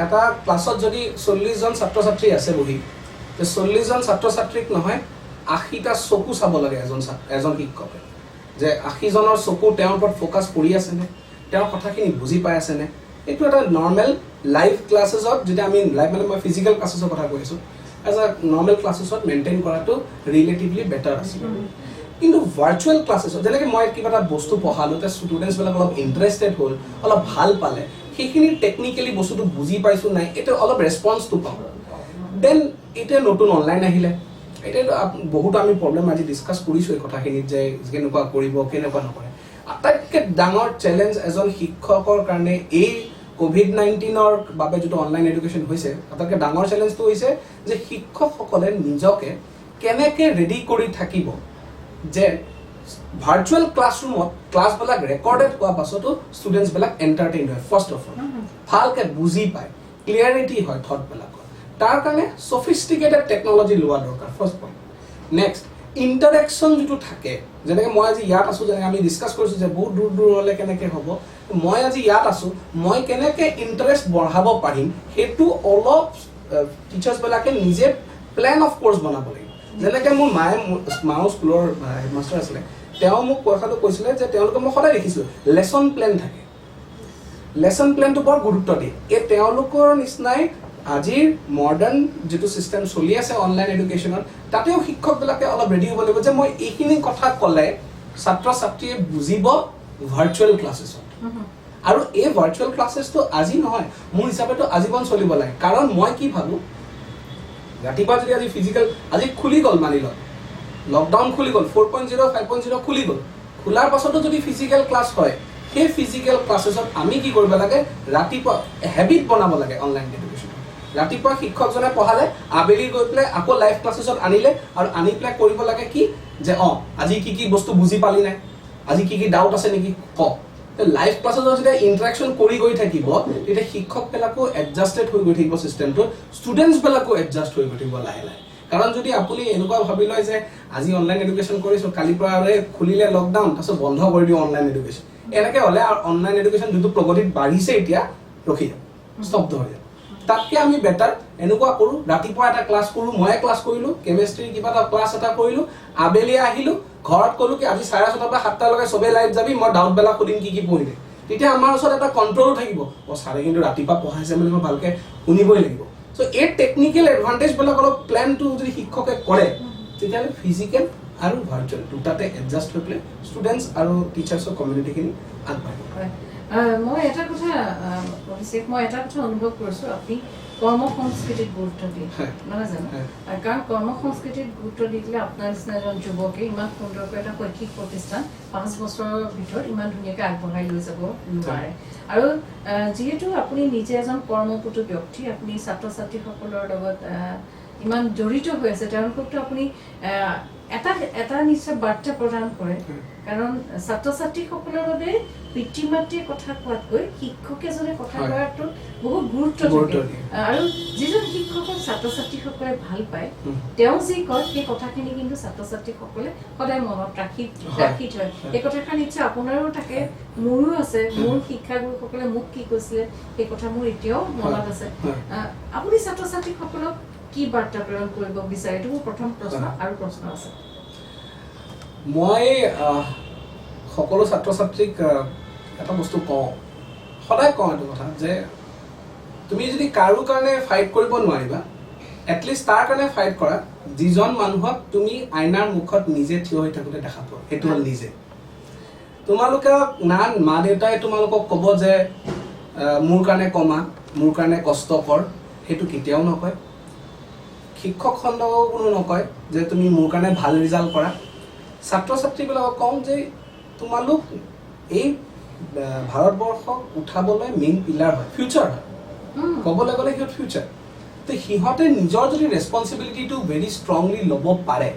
এটা ক্লাছত যদি 40জন ছাত্ৰ ছাত্ৰী আছে বহি 40জন ছাত্ৰ ছাত্ৰীক নহয় 80টা চকু চাব লাগে এজন শিক্ষকে যে 80জনৰ চকু তেওঁৰ ওপৰত ফ'কাছ কৰি আছেনে তেওঁৰ কথাখিনি বুজি পাই আছেনে এইটো এটা নৰ্মেল লাইভ ক্লাছেছত যেতিয়া আমি লাইভ মানে মই ফিজিকেল ক্লাছেছৰ কথা কৈ আছোঁ এজ আ নৰ্মেল ক্লাছেছত মেইনটেইন কৰাটো ৰিলেটিভলি বেটাৰ আছিল কিন্তু ভাৰ্চুৱেল ক্লাছেছত যেনেকৈ মই কিবা এটা বস্তু পঢ়ালোঁ এতিয়া ষ্টুডেণ্টছবিলাক অলপ ইণ্টাৰেষ্টেড হ'ল অলপ ভাল পালে সেইখিনি টেকনিকেলি বস্তুটো বুজি পাইছোঁ নাই এইটো অলপ ৰেছপন্সটো পাওঁ দেন এতিয়া নতুন অনলাইন আহিলে এতিয়া বহুত আমি প্ৰব্লেম আজি ডিছকাছ কৰিছোঁ এই কথাখিনিত যে কেনেকুৱা কৰিব কেনেকুৱা নকৰে আটাইতকৈ ডাঙৰ চেলেঞ্জ এজন শিক্ষকৰ কাৰণে এই COVID-19ৰ বাবে যিটো অনলাইন এডুকেশ্যন হৈছে আটাইতকৈ ডাঙৰ চেলেঞ্জটো হৈছে যে শিক্ষকসকলে নিজকে কেনেকৈ ৰেডি কৰি থাকিব যে ভাৰ্চুৱেল ক্লাছৰুমত ক্লাছবিলাক ৰেকৰ্ডেড হোৱাৰ পাছতো ষ্টুডেণ্টছবিলাক এণ্টাৰটেইন হয় ফাৰ্ষ্ট অফ অল ভালকৈ বুজি পায় ক্লিয়াৰিটি হয় থটবিলাকৰ তাৰ কাৰণে ছফিষ্টিকেটেড টেকন'লজি লোৱা দৰকাৰ ফাৰ্ষ্ট পইণ্ট নেক্সট ইণ্টাৰেকশ্যন যিটো থাকে যেনেকৈ মই আজি ইয়াত আছোঁ যেনেকৈ আমি ডিছকাছ কৰিছোঁ যে বহুত দূৰ হ'লে কেনেকৈ হ'ব মই আজি ইয়াত আছোঁ মই কেনেকৈ ইণ্টাৰেষ্ট বঢ়াব পাৰিম সেইটো অলপ টিচাৰ্ছবিলাকে নিজে প্লেন অফ কোৰ্চ বনাব লাগিব যেনেকৈ মোৰ মাও স্কুলৰ হেডমাষ্টাৰ আছিলে তেওঁ মোক কথাটো কৈছিলে যে তেওঁলোকে মই সদায় দেখিছোঁ লেচন প্লেন থাকে লেচন প্লেনটো বৰ গুৰুত্ব দিয়ে এই তেওঁলোকৰ নিচিনাই আজিৰ মডাৰ্ণ যিটো ছিষ্টেম চলি আছে অনলাইন এডুকেশ্যনত তাতেও শিক্ষকবিলাকে অলপ ৰেডি হ'ব লাগিব যে মই এইখিনি কথা ক'লে ছাত্ৰ ছাত্ৰীয়ে বুজিব ভাৰ্চুৱেল ক্লাছেছত আৰু এই ভাৰ্চুৱেল ক্লাছেছটো আজি নহয় মোৰ হিচাপেতো আজীৱন চলিব লাগে কাৰণ মই কি ভাবোঁ ৰাতিপুৱা যদি আজি ফিজিকেল আজি খুলি গ'ল মানি লওক লকডাউন খুলি গ'ল 4.0 5.0 খুলি গ'ল খোলাৰ পাছতো যদি ফিজিকেল ক্লাছ হয় সেই ফিজিকেল ক্লাছেছত আমি কি কৰিব লাগে ৰাতিপুৱা হেবিট বনাব লাগে অনলাইন এডুকেশ্যন ৰাতিপুৱা শিক্ষকজনে পঢ়ালে আবেলি গৈ পেলাই আকৌ লাইভ ক্লাছেছত আনিলে আৰু আনি পেলাই কৰিব লাগে কি যে আজি কি বস্তু বুজি পালি নাই আজি কি ডাউট আছে নেকি কওক লাইভ ক্লাছত যেতিয়া ইণ্টাৰেকশ্যন কৰি গৈ থাকিব তেতিয়া শিক্ষকবিলাকো এডজাষ্টেড হৈ গৈ থাকিব ছিষ্টেমটো ষ্টুডেণ্টছবিলাকো এডজাষ্ট হৈ গৈ থাকিব লাহে লাহে কাৰণ যদি আপুনি এনেকুৱা ভাবি লয় যে আজি অনলাইন এডুকেশ্যন কৰিছোঁ কালিৰ পৰা খুলিলে লকডাউন তাৰপিছত বন্ধ কৰি দিওঁ অনলাইন এডুকেশ্যন এনেকৈ হ'লে আৰু অনলাইন এডুকেশ্যন যোনটো প্ৰগতিত বাঢ়িছে এতিয়া ৰখি যাব স্তব্ধ হৈ যাব তাতকৈ আমি বেটাৰ এনেকুৱা কৰোঁ ৰাতিপুৱা এটা ক্লাছ কৰোঁ ময়ে ক্লাছ কৰিলোঁ কেমেষ্ট্ৰিৰ কিবা এটা ক্লাছ এটা কৰিলোঁ আবেলি আহিলোঁ ঘৰত ক'লোঁ কি আজি 6:30 পৰা 7টালৈকে চবেই লাইভ যাবি মই ডাউটবিলাক সুধিম কি পঢ়িলে তেতিয়া আমাৰ ওচৰত এটা কণ্ট্ৰলো থাকিব ছাৰে কিন্তু ৰাতিপুৱা পঢ়াইছে বুলি মই ভালকৈ শুনিবই লাগিব চ' চ' এই টেকনিকেল এডভান্টেজবিলাক অলপ প্লেনটো যদি শিক্ষকে কৰে তেতিয়াহ'লে ফিজিকেল আৰু ভাৰ্চুৱেল দুটাতে এডজাষ্ট হৈ পেলাই ষ্টুডেণ্টছ আৰু টিচাৰ্ছৰ কমিউনিটিখিনি আগবাঢ়িব। মই এটা কথা অভিষেক মই এটা কথা অনুভৱ কৰিছোঁ আপুনি কৰ্ম সংস্কৃতিত গুৰুত্ব দিয়ে নহয় জানো কাৰণ কৰ্ম সংস্কৃতিত গুৰুত্ব দি দিলে আপোনাৰ নিচিনা এজন যুৱকে ইমান সুন্দৰকৈ এটা শৈক্ষিক প্ৰতিষ্ঠান 5 বছৰৰ ভিতৰত ইমান ধুনীয়াকৈ আগবঢ়াই লৈ যাব নোৱাৰে আৰু যিহেতু আপুনি নিজে এজন কৰ্মপটু ব্যক্তি আপুনি ছাত্ৰ ছাত্ৰীসকলৰ লগত ইমান জড়িত হৈ আছে তেওঁলোককতো আপুনি এটা নিশ্চয় বাৰ্তা প্ৰদান কৰে কাৰণ ছাত্ৰ ছাত্ৰীসকলৰ বাবে পিতৃ মাতৃয়ে কথা কোৱাতকৈ শিক্ষক এজনে কথা কোৱাটো বহুত গুৰুত্ব থাকে আৰু যিজন শিক্ষকক ছাত্ৰ ছাত্ৰীসকলে ভাল পায় তেওঁ যি কয় সেই কথাখিনি কিন্তু ছাত্ৰ ছাত্ৰীসকলে সদায় মনত ৰাখি থয় এই কথাষাৰ নিশ্চয় আপোনাৰো থাকে মোৰো আছে মোৰ শিক্ষাগুৰুসকলে মোক কি কৈছিলে সেই কথা মোৰ এতিয়াও মনত আছে আপুনি ছাত্ৰ ছাত্ৰীসকলক কি বাৰ্তা প্ৰেৰণ কৰিব বিচাৰে এইটো মোৰ প্ৰথম প্ৰশ্ন আৰু প্ৰশ্ন আছে মই সকলো ছাত্ৰ ছাত্ৰীক এটা বস্তু কওঁ সদায় কওঁ এইটো কথা যে তুমি যদি কাৰো কাৰণে ফাইট কৰিব নোৱাৰিবা এটলিষ্ট তাৰ কাৰণে ফাইট কৰা যিজন মানুহক তুমি আইনাৰ মুখত নিজে থিয় হৈ থাকোঁতে দেখা পোৱা সেইটো হ'ল নিজে তোমালোকে না মা দেউতাই তোমালোকক ক'ব যে মোৰ কাৰণে কমা মোৰ কাৰণে কষ্ট কৰ সেইটো কেতিয়াও নকয় শিক্ষক খণ্ডও কোনো নকয় যে তুমি মোৰ কাৰণে ভাল ৰিজাল্ট কৰা ছাত্ৰ ছাত্ৰীবিলাকক কওঁ যে তোমালোক এই ভাৰতবৰ্ষক উঠাবলৈ মেইন পিলাৰ হয় ফিউচাৰ হয় ক'বলৈ গ'লে সিহঁত ফিউচাৰ তো সিহঁতে নিজৰ যদি ৰেছপনচিবিলিটিটো ভেৰি ষ্ট্ৰংলি ল'ব পাৰে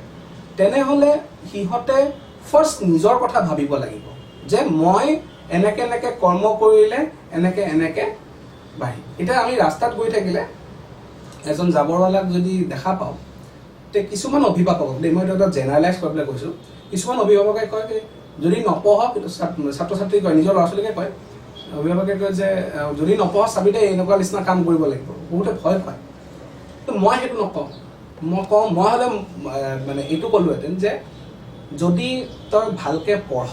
তেনেহ'লে সিহঁতে ফাৰ্ষ্ট নিজৰ কথা ভাবিব লাগিব যে মই এনেকৈ কৰ্ম কৰিলে এনেকৈ বাঢ়িম এতিয়া আমি ৰাস্তাত গৈ থাকিলে এজন জাবৰৱালাক যদি দেখা পাওঁ তে কিছুমান অভিভাৱক দেই মই এটা জেনেৰেলাইজ কৰি পেলাই কৈছোঁ কিছুমান অভিভাৱকে কয় যে যদি নপঢ়ক ছাত্ৰ ছাত্ৰী কয় নিজৰ ল'ৰা ছোৱালীকে কয় অভিভাৱকে কয় যে যদি নপঢ় চাবি দে এনেকুৱা নিচিনা কাম কৰিব লাগিব বহুতে ভয় পায় তো মই সেইটো নকওঁ মই হ'লে মানে এইটো ক'লোহেঁতেন যে যদি তই ভালকৈ পঢ়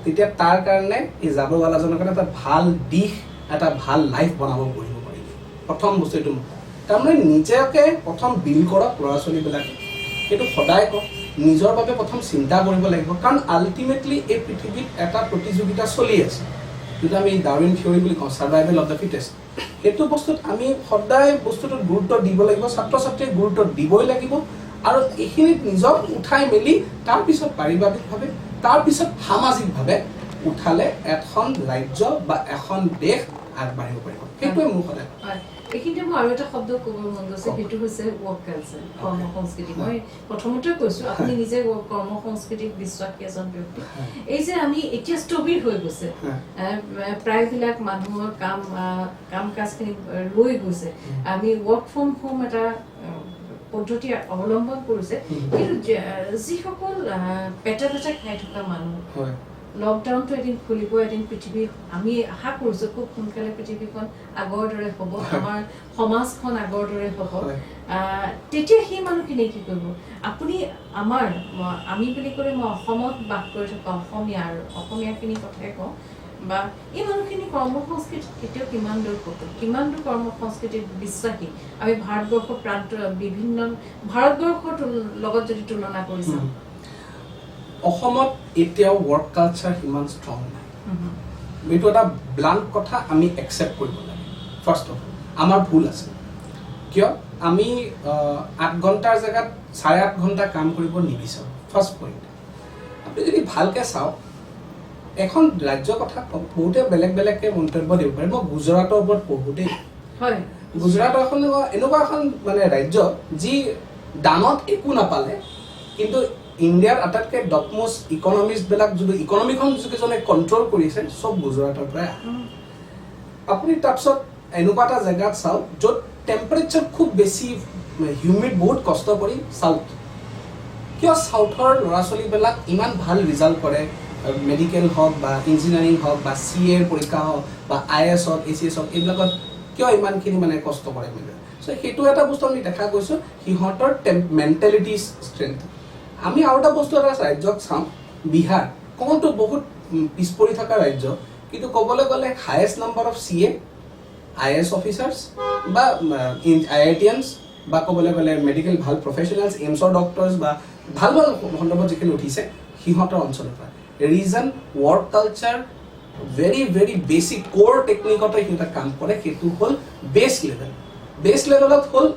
তেতিয়া তাৰ কাৰণে এই জাবৰৱালাজনৰ কাৰণে এটা ভাল দিশ এটা ভাল লাইফ বনাব পাৰিব পাৰিবি প্ৰথম বস্তু এইটো তাৰমানে নিজকে প্ৰথম বিল্ড কৰক ল'ৰা ছোৱালীবিলাকে সেইটো সদায় কওক নিজৰ বাবে প্ৰথম চিন্তা কৰিব লাগিব কাৰণ আল্টিমেটলি এই পৃথিৱীত এটা প্ৰতিযোগিতা চলি আছে যিটো আমি ডাৰউইন থিয়ৰী বুলি কওঁ ছাৰ্ভাইভেল অফ দ্য ফিটেষ্ট সেইটো বস্তুত আমি সদায় বস্তুটোত গুৰুত্ব দিব লাগিব ছাত্ৰ ছাত্ৰীক গুৰুত্ব দিবই লাগিব আৰু এইখিনিত নিজক উঠাই মেলি তাৰপিছত পাৰিবাৰিকভাৱে তাৰপিছত সামাজিকভাৱে উঠালে এখন ৰাজ্য বা এখন দেশ আগবাঢ়িব পাৰিব সেইটোৱে মোৰ সদায় এইখিনিতে মই আৰু এটা শব্দ ক'ব মন গৈছে সেইটো হৈছে ৱৰ্ক কালচাৰ কৰ্ম সংস্কৃতি মই প্ৰথমতে কৈছোঁ আপুনি নিজে কৰ্ম সংস্কৃতিক বিশ্বাসী এজন ব্যক্তি এই যে আমি এতিয়া স্থবিৰ হৈ গৈছে প্ৰায়বিলাক মানুহৰ কাম কাজখিনি ৰৈ গৈছে আমি ৱৰ্ক ফ্ৰম হোম এটা পদ্ধতি অৱলম্বন কৰিছে কিন্তু যিসকল পেটা খাই থকা মানুহ লকডাউনটো এদিন খুলিব এদিন পৃথিৱী আমি আশা কৰিছোঁ খুব সোনকালে পৃথিৱীখন আগৰ দৰে হ'ব আমাৰ সমাজখন আগৰ দৰে হ'ব তেতিয়া সেই মানুহখিনিয়ে কি কৰিব আপুনি আমি বুলি ক'লে মই অসমত বাস কৰি থকা অসমীয়াখিনিৰ কথাই কওঁ বা এই মানুহখিনি কৰ্ম সংস্কৃতিত কেতিয়াও কিমান দূৰ কৰ্ম সংস্কৃতিত বিশ্বাসী আমি ভাৰতবৰ্ষৰ ভাৰতবৰ্ষৰ লগত যদি তুলনা কৰি চাওঁ অসমত এতিয়াও ৱৰ্ক কালচাৰ সিমান ষ্ট্ৰং নাই এইটো এটা ব্লাংক কথা আমি একচেপ্ট কৰিব লাগে ফাৰ্ষ্ট অফ অল আমাৰ ভুল আছে কিয় আমি 8 ঘণ্টাৰ জেগাত 8.5 ঘণ্টা কাম কৰিব নিবিচাৰোঁ ফাৰ্ষ্ট পইণ্ট আপুনি যদি ভালকৈ চাওক এখন ৰাজ্যৰ কথা বহুতে বেলেগকৈ মন্তব্য দিব পাৰে মই গুজৰাটৰ ওপৰত পঢ়োঁ দেই হয় গুজৰাট এখন এনেকুৱা এখন মানে ৰাজ্য যি দানত একো নাপালে কিন্তু ইণ্ডিয়াৰ আটাইতকৈ টপমষ্ট ইকনমিষ্টবিলাক যদি ইকনমিখন যিকেইজনে কণ্ট্ৰল কৰিছে চব গুজৰাটৰ পৰাই আপুনি তাৰপিছত এনেকুৱা এটা জেগাত চাওক য'ত টেম্পাৰেচাৰ খুব বেছি হিউমিড বহুত কষ্ট কৰি চাউথ কিয় চাউথৰ ল'ৰা ছোৱালীবিলাক ইমান ভাল ৰিজাল্ট কৰে মেডিকেল হওক বা ইঞ্জিনিয়াৰিং হওক বা CA পৰীক্ষা হওক বা IAS হওক ACS হওক এইবিলাকত কিয় ইমানখিনি মানে কষ্ট কৰে মানে চ' সেইটো এটা বস্তু আমি দেখা গৈছোঁ সিহঁতৰ মেণ্টেলিটি ষ্ট্ৰেংথ আমি আৰু এটা বস্তু এটা ৰাজ্যক চাওঁ বিহাৰ কওঁতো বহুত পিছ পৰি থকা ৰাজ্য কিন্তু ক'বলৈ গ'লে highest number of CA IAS officers বা IITians বা ক'বলৈ গ'লে মেডিকেল ভাল প্ৰফেচনেলছ, এইমছৰ ডক্টৰ্ছ বা ভাল ভাল সন্দৰ্ভত যিখিনি উঠিছে সিহঁতৰ অঞ্চলৰ পৰা। Reason work culture very very basic core টেকনিকতে সিহঁতে কাম কৰে, সেইটো হ'ল বেছ লেভেল। বেছ লেভেলত হ'ল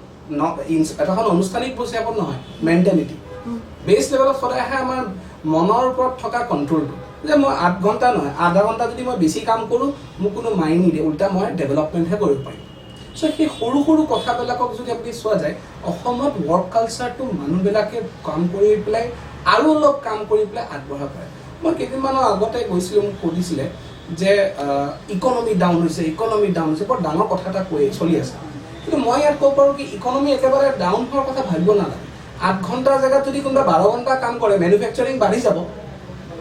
এটা আনুষ্ঠানিক হিচাপত নহয়, মেণ্টেলিটি। বেছ লেভেলত সদায় আহে আমাৰ মনৰ ওপৰত থকা কণ্ট্ৰলটো, যে মই 8 ঘণ্টা নহয়, আধা ঘণ্টা যদি মই বেছি কাম কৰোঁ মোক কোনো মাইণ্ড নিদিয়ে, উল্টা মই ডেভেলপমেণ্টহে কৰিব পাৰিম। চ' সেই সৰু সৰু কথাবিলাকক যদি আপুনি চোৱা যায়, অসমত ৱৰ্ক কালচাৰটো মানুহবিলাকে কাম কৰি পেলাই আৰু অলপ কাম কৰি পেলাই আগবঢ়াব পাৰে। মই কেইদিনমানৰ আগতে গৈছিলোঁ, মোক সুধিছিলে যে ইকনমি ডাউন হৈছে, বৰ ডাঙৰ কথা এটা চলি আছে। কিন্তু মই ইয়াত ক'ব পাৰোঁ কি ইকনমি একেবাৰে ডাউন হোৱাৰ কথা ভাবিব নালাগে। 8 ঘণ্টাৰ জেগাত যদি কোনোবা 12 ঘণ্টা কাম কৰে, মেনুফেকচাৰিং বাঢ়ি যাব।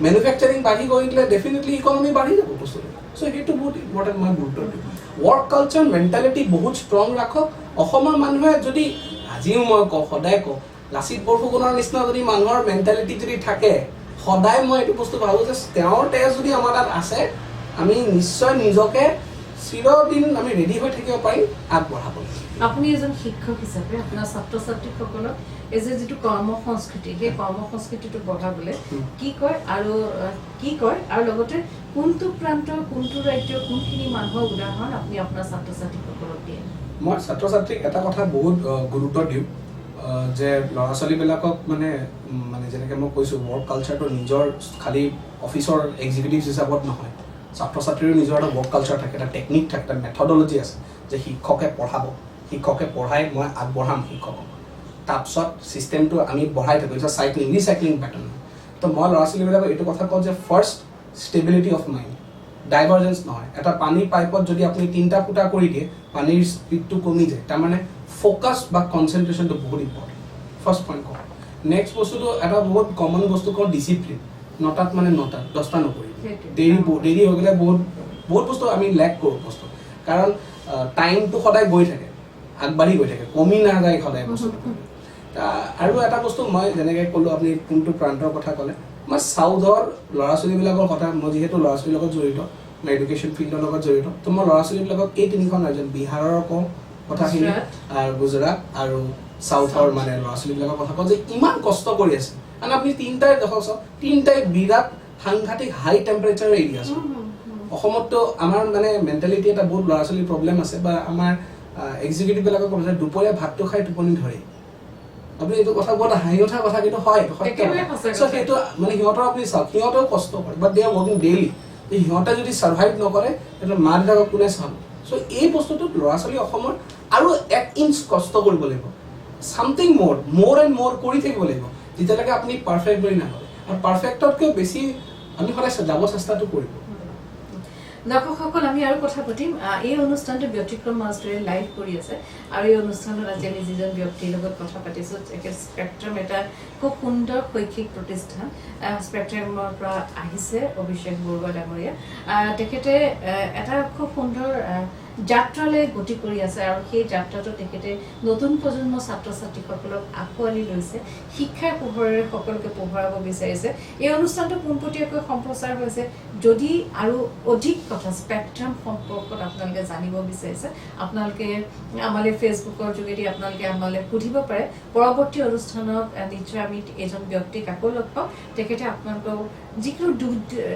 মেনুফেকচাৰিং বাঢ়ি গৈ দিলে ডেফিনেটলি ইকনমি বাঢ়ি যাব বস্তুটো। চ' সেইটো বহুত ইম্পৰ্টেণ্ট, মই গুৰুত্ব দিওঁ। ৱৰ্ক কালচাৰ মেণ্টেলিটি বহুত ষ্ট্ৰং ৰাখক। অসমৰ মানুহে যদি আজিও মই কওঁ, সদায় কওঁ, লাচিত বৰফুকনৰ নিচিনা যদি মানুহৰ মেণ্টেলিটি যদি থাকে, সদায় মই এইটো বস্তু ভাবোঁ যে তেওঁৰ তেজ যদি আমাৰ তাত আছে, আমি নিশ্চয় নিজকে চিৰদিন আমি ৰেডি হৈ থাকিব পাৰিম আগবঢ়াবলৈ। আপুনি এজন শিক্ষক হিচাপে আপোনাৰ ছাত্ৰ ছাত্ৰীসকলক এই যে যিটো কৰ্ম সংস্কৃতি, সেই কৰ্ম সংস্কৃতিটো বঢ়াবলৈ কি কয় আৰু লগতে কোনটো প্ৰান্তৰ, কোনটো ৰাজ্যৰ, কোনখিনি মানুহৰ উদাহৰণ আপুনি আপোনাৰ ছাত্ৰ ছাত্ৰীসকলক দিয়ে? মই ছাত্ৰ ছাত্ৰীক এটা কথা বহুত গুৰুত্ব দিওঁ যে ল'ৰা ছোৱালীবিলাকক মানে যেনেকৈ মই কৈছোঁ, ৱৰ্ক কালচাৰটো নিজৰ খালী অফিচৰ এক্সিকিউটিভ হিচাপত নহয়, ছাত্ৰ ছাত্ৰীৰো নিজৰ এটা ৱৰ্ক কালচাৰ থাকে, এটা টেকনিক থাকে, এটা মেথডলজি আছে, যে শিক্ষকে পঢ়াব, শিক্ষকে পঢ়াই মই আগবঢ়াম শিক্ষকক, তাৰপিছত ছিষ্টেমটো আমি বঢ়াই থাকোঁ, এটা ৰিচাইক্লিং পেটাৰ্ণ। তো মই ল'ৰা ছোৱালীবিলাকক এইটো কথা কওঁ যে ফাৰ্ষ্ট ষ্টেবিলিটি অফ মাইণ্ড, ডাইভাৰ্জেঞ্চ নহয়। এটা পানীৰ পাইপত যদি আপুনি 3টা ফুটা কৰি দিয়ে, পানীৰ স্পীডটো কমি যায়, তাৰমানে ফ'কাছ বা কনচেনট্ৰেশ্যনটো বহুত ইম্পৰ্টেণ্ট। ফাৰ্ষ্ট পইণ্ট কওঁ। নেক্সট বস্তুটো এটা বহুত কমন বস্তু কওঁ, ডিচিপ্লিন। 9টাত মানে 9টাত, 10টা নকৰিব। দেৰি হৈ গ'লে বহুত বস্তু আমি লেক কৰোঁ বস্তু, কাৰণ টাইমটো সদায় গৈ থাকে, আগবাঢ়ি গৈ থাকে, কমি নাযায় সদায় বস্তুটো। আৰু এটা বস্তু মই যেনেকৈ ক'লোঁ, আপুনি কোনটো প্ৰান্তৰ কথা ক'লে, মই চাউথৰ ল'ৰা ছোৱালীবিলাকৰ কথা, মই যিহেতু ল'ৰা ছোৱালীৰ লগত জড়িত, মই এডুকেশ্যন ফিল্ডৰ লগত জড়িত, তো মই ল'ৰা ছোৱালীবিলাকক এই 3খন ৰাজ্য, বিহাৰৰ কওঁ কথাখিনি, আৰু গুজৰাট আৰু চাউথৰ মানে ল'ৰা ছোৱালীবিলাকৰ কথা কওঁ যে ইমান কষ্ট কৰি আছে। কাৰণ আপুনি 3টাই দেখক, 3টাই বিৰাট সাংঘাতিক হাই টেম্পাৰেচাৰ এৰিয়া আছে। অসমততো আমাৰ মানে মেণ্টেলিটি এটা বহুত ল'ৰা ছোৱালীৰ প্ৰব্লেম আছে, বা আমাৰ এক্সিকিউটিভবিলাকৰ ক'ব যে দুপৰীয়া ভাতটো খাই টোপনি ধৰে। আপুনি এইটো কথা বহুত হাঁহি উঠা কথা, কিন্তু হয় এইটো সত্য। চ' সেইটো মানে সিহঁতৰ আপুনি চাওক, সিহঁতেও কষ্ট কৰে, but they R working daily. সিহঁতে যদি ছাৰ্ভাইভ নকৰে, তেতিয়া মা দেউতাকক কোনে চাব? চ' এই বস্তুটোত ল'ৰা ছোৱালী অসমৰ আৰু 1 ইঞ্চ কষ্ট কৰিব লাগিব, ছামথিং মোৰ এণ্ড মোৰ কৰি থাকিব লাগিব, যেতিয়ালৈকে আপুনি পাৰফেক্ট বুলি নাভাবে। আৰু পাৰফেক্টতকৈও বেছি আমি সদায় যাব চেষ্টাটো কৰিব। দৰ্শকসকল, আমি আৰু কথা পাতিম। এই অনুষ্ঠানটো ব্যতিক্ৰম মাজদৰে লাইভ কৰি আছে, আৰু এই অনুষ্ঠানত আজি আমি যিজন ব্যক্তিৰ লগত কথা পাতিছোঁ, স্পেক্ট্ৰাম এটা খুব সুন্দৰ শৈক্ষিক প্ৰতিষ্ঠান, স্পেক্ট্ৰামৰ পৰা আহিছে অভিষেক বৰুৱা ডাঙৰীয়া। তেখেতে এটা খুব সুন্দৰ যাত্ৰালৈ গতি কৰি আছে, আৰু সেই যাত্ৰাটো তেখেতে নতুন প্ৰজন্মৰ ছাত্ৰ ছাত্ৰীসকলক আঁকোৱালি লৈছে, শিক্ষাৰ পোহৰেৰে সকলোকে পোহৰাব বিচাৰিছে। এই অনুষ্ঠানটো পোনপটীয়াকৈ সম্প্ৰচাৰ হৈছে। যদি আৰু অধিক কথা স্পেক্ট্ৰাম সম্পৰ্কত আপোনালোকে জানিব বিচাৰিছে, আপোনালোকে আমালৈ ফেচবুকৰ যোগেদি আপোনালোকে আমালৈ সুধিব পাৰে। পৰৱৰ্তী অনুষ্ঠানত নিশ্চয় আমি এজন ব্যক্তিক আকৌ লগ পাম। তেখেতে আপোনালোকক যিকোনো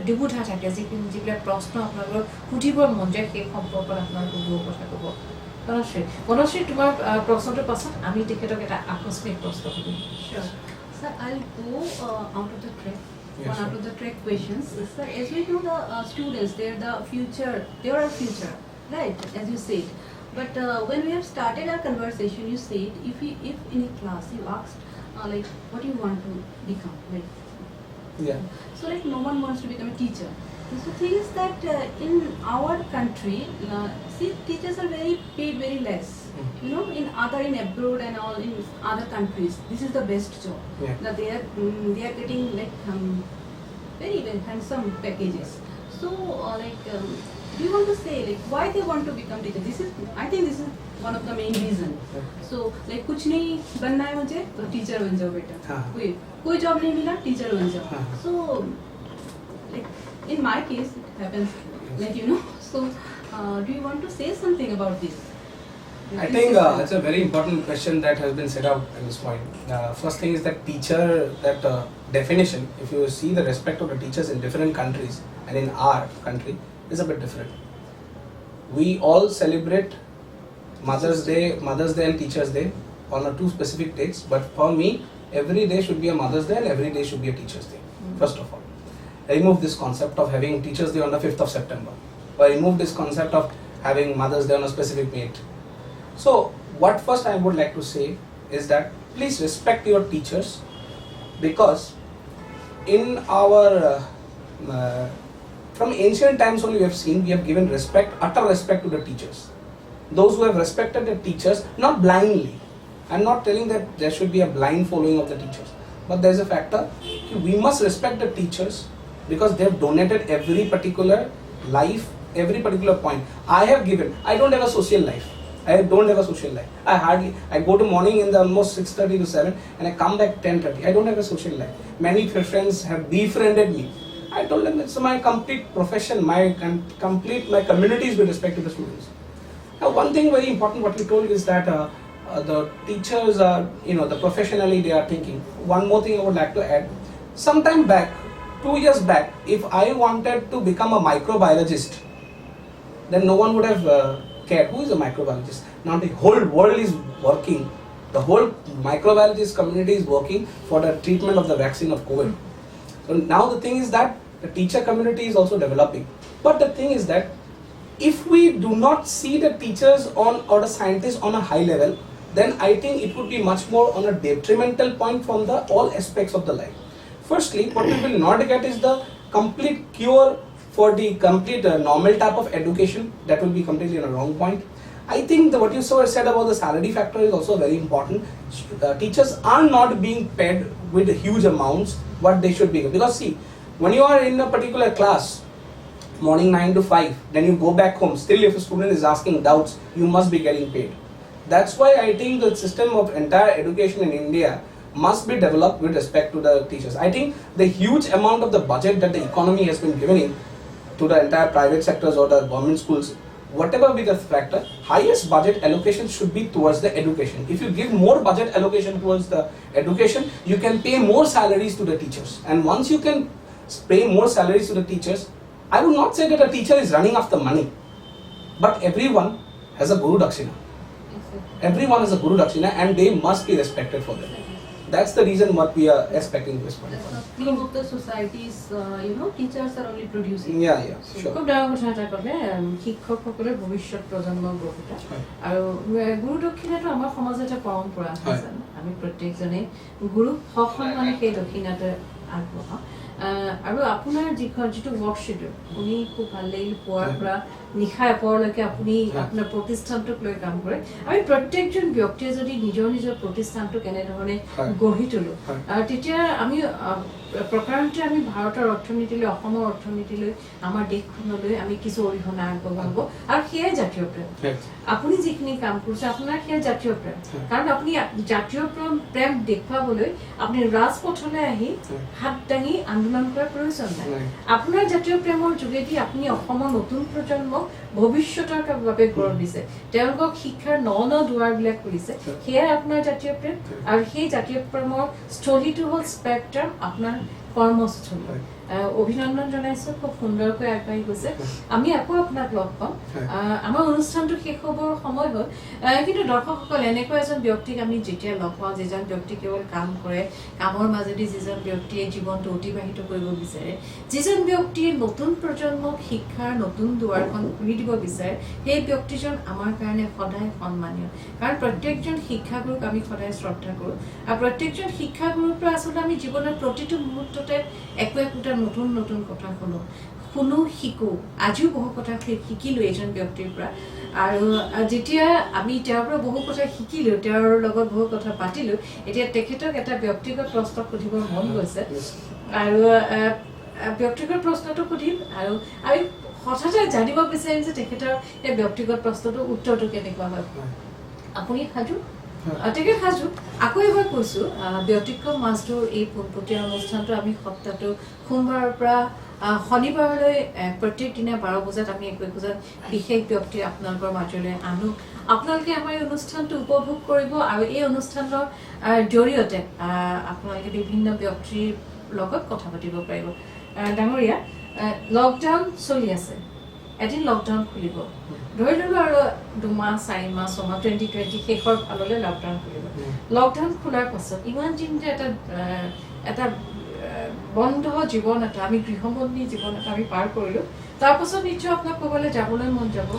দুবিধা থাকে, যিবিলাক প্ৰশ্ন আপোনালোকৰ সুধিবৰ মন যায়, সেই সম্পৰ্কত আপোনালোকক বহু কথা ক'ব। মনশ্ৰী, তোমাৰ প্ৰশ্নটোৰ পাছত আমি তেখেতক এটা আকস্মিক প্ৰশ্ন সুধিম। Sir, I'll go out of the track. One out of the track questions. Sir, as we know, the students, they are future, right? As you said. But when we have started our conversation, you said if in a class you asked like what do you want to become, like so like no one wants to become a teacher. So the thing is that in our country, see, teachers are paid very less. You know, in abroad and all, in other countries, this is the best job. That they are getting like very very handsome packages. So do you want to say like why they want to become teacher? I think this is one of the main reason. So like कुछ नहीं बनना है मुझे तो teacher बन जाओ बेटा. कोई जॉब नहीं मिला टीचर बन जाओ. So like in my case it happens like you know. So Do you want to say something about this? I think it's a very important question that has been set out at this point. First thing is that teacher, that definition, if you see the respect of the teachers in different countries and in our country, is a bit different. We all celebrate Mother's Day and Teacher's Day on two specific dates, but for me, every day should be a Mother's Day and every day should be a Teacher's Day, first of all. Remove this concept of having Teacher's Day on the 5th of September, or remove this concept of having Mother's Day on a specific date. So, what first I would like to say is that please respect your teachers, because in our from ancient times only we have given respect, utter respect to the teachers. Those who have respected the teachers, not blindly. I'm not telling that there should be a blind following of the teachers, but there is a factor. We must respect the teachers because they have donated every particular life, every particular point. I don't have a social life. I go to morning in the almost 6:30 to 7 and I come back 10:30. I don't have a social life. Many friends have befriended me. I told them it's my complete profession, my community is with respect to the students. Now, one thing very important what you told is that the teachers are, the professionally they are thinking. One more thing I would like to add. Sometime back, 2 years back, if I wanted to become a microbiologist, then no one would have cared. Who is a microbiologist? Now the whole world is working. The whole microbiologist community is working for the treatment of the vaccine of COVID. So now the thing is that the teacher community is also developing. But the thing is that if we do not see the teachers or the scientists on a high level, then I think it would be much more on a detrimental point from the all aspects of the life. Firstly, what we will not get is the complete cure for the complete normal type of education. That will be completely on a wrong point. I think what you said about the salary factor is also very important. Teachers are not being paid with huge amounts what they should be. Because see, when you are in a particular class, morning 9 to 5, then you go back home, still if a student is asking doubts, you must be getting paid. That's why I think the system of entire education in India must be developed with respect to the teachers. I think the huge amount of the budget that the economy has been given to the entire private sectors or the government schools, whatever be the factor, highest budget allocation should be towards the education. If you give more budget allocation towards the education, you can pay more salaries to the teachers. And once you can pay more salaries to the teachers, I would not say that a teacher is running after money, but everyone has a Guru Dakshina. Everyone has a Guru Dakshina and they must be respected for that. That's the reason what we are expecting this point. That's the theme of the society's, teachers are only producing. Yeah, sure. খুব ডাঙৰ কথা এটা ক'লে শিক্ষকসকলৰ ভৱিষ্যত প্ৰজন্মৰ গঢ়োতা আৰু গুৰু দক্ষিণাটো আমাৰ সমাজত এটা পৰম্পৰা আছে। আমি প্ৰত্যেকজনে গুৰুক সন্মানে সেই দক্ষিণাটো আগবঢ়াওঁ। আৰু আপোনাৰ যিটো ৱৰ্ক শ্বিডিউল আপুনি খুব ভাল লাগিল পুৱাৰ পৰা নিশা এপৰলৈকে আপুনি আপোনাৰ প্ৰতিষ্ঠানটোক লৈ কাম কৰে। আমি প্ৰত্যেকজন ব্যক্তিয়ে যদি নিজৰ প্ৰতিষ্ঠানটো কেনেধৰণে গঢ়ি তোলো তেতিয়া আমি প্ৰকাৰতে আমি ভাৰতৰ অৰ্থনীতিলৈ, অসমৰ অৰ্থনীতিলৈ, আমাৰ দেশখনলৈ আমি কিছু অৰিহণা আগবঢ়াব আৰু সেয়াই জাতীয় প্ৰেম। আপুনি যিখিনি কাম কৰিছে আপোনাৰ সেয়া জাতীয় প্ৰেম, কাৰণ আপুনি জাতীয় প্ৰেম দেখুৱাবলৈ আপুনি ৰাজপথলৈ আহি হাত দাঙি আন্দোলন কৰাৰ প্ৰয়োজন নাই। আপোনাৰ জাতীয় প্ৰেমৰ যোগেদি আপুনি অসমৰ নতুন প্ৰজন্মক ভৱিষ্যতৰ বাবে গঢ় দিছে, তেওঁলোকক শিক্ষাৰ ন দুৱাৰবিলাক খুলিছে। সেয়াই আপোনাৰ জাতীয় প্ৰেম আৰু সেই জাতীয় প্ৰেমৰ স্থলীটো হ'ল স্পেক্ট্ৰাম, আপোনাৰ কৰ্মস্থলী। অভিনন্দন জনাইছো, খুব সুন্দৰকৈ আগবাঢ়ি গৈছে। আমি আকৌ আপোনাক লগ পাম। আমাৰ অনুষ্ঠানটো শেষ হ'বৰ সময় হ'ল, কিন্তু দৰ্শকসকল এনেকুৱা এজন ব্যক্তিক আমি যেতিয়া লগ পাওঁ, যিজন ব্যক্তি কেৱল কাম কৰে, কামৰ মাজেদি যিজন ব্যক্তিয়ে জীৱনটো অতিবাহিত কৰিব বিচাৰে, যিজন ব্যক্তিয়ে নতুন প্ৰজন্মক শিক্ষাৰ নতুন দুৱাৰখন খুলি দিব বিচাৰে, সেই ব্যক্তিজন আমাৰ কাৰণে সদায় সন্মানীয়। কাৰণ প্ৰত্যেকজন শিক্ষাগুৰুক আমি সদায় শ্ৰদ্ধা কৰোঁ আৰু প্ৰত্যেকজন শিক্ষাগুৰুৰ পৰা আচলতে আমি জীৱনৰ প্ৰতিটো মুহূৰ্ততে একোটা নতুন কথা শুনো, শিকো। আজিও বহু কথা শিকিলো এজন ব্যক্তিৰ পৰা, আৰু যেতিয়া আমি তেওঁৰ পৰা বহু কথা শিকিলো, তেওঁৰ লগত বহু কথা পাতিলো, এতিয়া তেখেতক এটা ব্যক্তিগত প্ৰশ্ন সুধিবৰ মন গৈছে আৰু ব্যক্তিগত প্ৰশ্নটো সুধিম আৰু আমি হঠাতে জানিব বিচাৰিম যে তেখেতৰ এই ব্যক্তিগত প্ৰশ্নটোৰ উত্তৰটো কেনেকুৱা হয়। আপুনি সাজু? তেখেত সাজু আকৌ এবাৰ কৈছোঁ ব্যতিক্ৰম মাছটোৰ এই পোনপটীয়া অনুষ্ঠানটো আমি সপ্তাহটো সোমবাৰৰ পৰা শনিবাৰলৈ প্ৰত্যেক দিনে 12 বজাত আমি একোজন বিশেষ ব্যক্তি আপোনালোকৰ মাজলৈ আনো আপোনালোকে আমাৰ এই অনুষ্ঠানটো উপভোগ কৰিব আৰু এই অনুষ্ঠানৰ জৰিয়তে আপোনালোকে বিভিন্ন ব্যক্তিৰ লগত কথা পাতিব পাৰিব ডাঙৰীয়া লকডাউন চলি আছে এদিন লকডাউন খুলিব ধৰি ললো আৰু 2 মাহ 4 মাহ 6 মাহ 2020 শেষৰ ফাললৈ লকডাউন খুলিব লকডাউন খোলাৰ পাছত ইমান দিন যে এটা বন্ধ জীৱন এটা আমি গৃহবন্দী জীৱন এটা আমি পাৰ কৰিলোঁ তাৰপাছত নিশ্চয় আপোনাক ক'বলৈ যাবলৈ মন যাব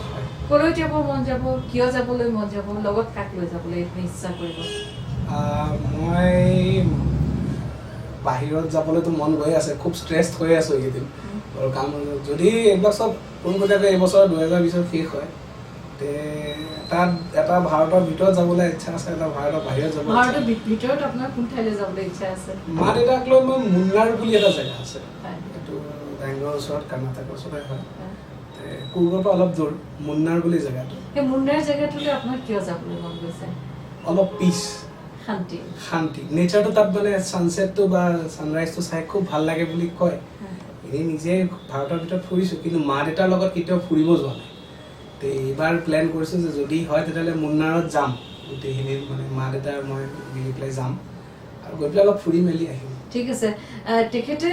ক'লৈ যাব মন যাব কিয় যাবলৈ মন যাব লগত কাক লৈ যাবলৈ ইচ্ছা কৰিব মই বাহিৰত যাবলৈতো মন গৈ আছে খুব ষ্ট্ৰেছড হৈ আছোঁ এইকেইদিন আৰু কাম যদি এইবিলাক চব পোনপটীয়াকৈ এইবছৰ 2020 শেষ হয় তে তাত এটা ভাৰতৰ ভিতৰত যাবলৈ ইচ্ছা আছে এটা ভাৰতৰ বাহিৰত যাবলৈ ভাৰতৰ ভিতৰত আপোনাৰ কোন ঠাইলৈ যাবলৈ ইচ্ছা আছে মা দেউতাক লৈ মই মুন্নাৰ বুলি এটা জেগা আছে এইটো বেংগলৰ ওচৰত কৰ্ণাটকৰ ওচৰতে হয় কুৰ্গৰ পৰা অলপ দূৰ মুন্নাৰ বুলি জেগাটো সেই মুন্নাৰ জেগাটোলৈ আপোনাৰ কিয় যাবলৈ মন গৈছে অলপ পিচ শান্তি নেচাৰটো তাত মানে ছানছেটটো বা ছানৰাইজটো চাই খুব ভাল লাগে বুলি কয় এনেই নিজে ভাৰতৰ ভিতৰত ফুৰিছোঁ কিন্তু মা দেউতাৰ লগত কেতিয়াও ফুৰিব যোৱা নাই তো এইবাৰ প্লেন কৰিছোঁ যে যদি হয় তেতিয়াহ'লে মুন্নাৰত যাম গোটেইখিনি মানে মা দেউতাৰ মই মিলি পেলাই যাম আৰু গৈ পেলাই অলপ ফুৰি মেলি আহিম ঠিক আছে তেখেতে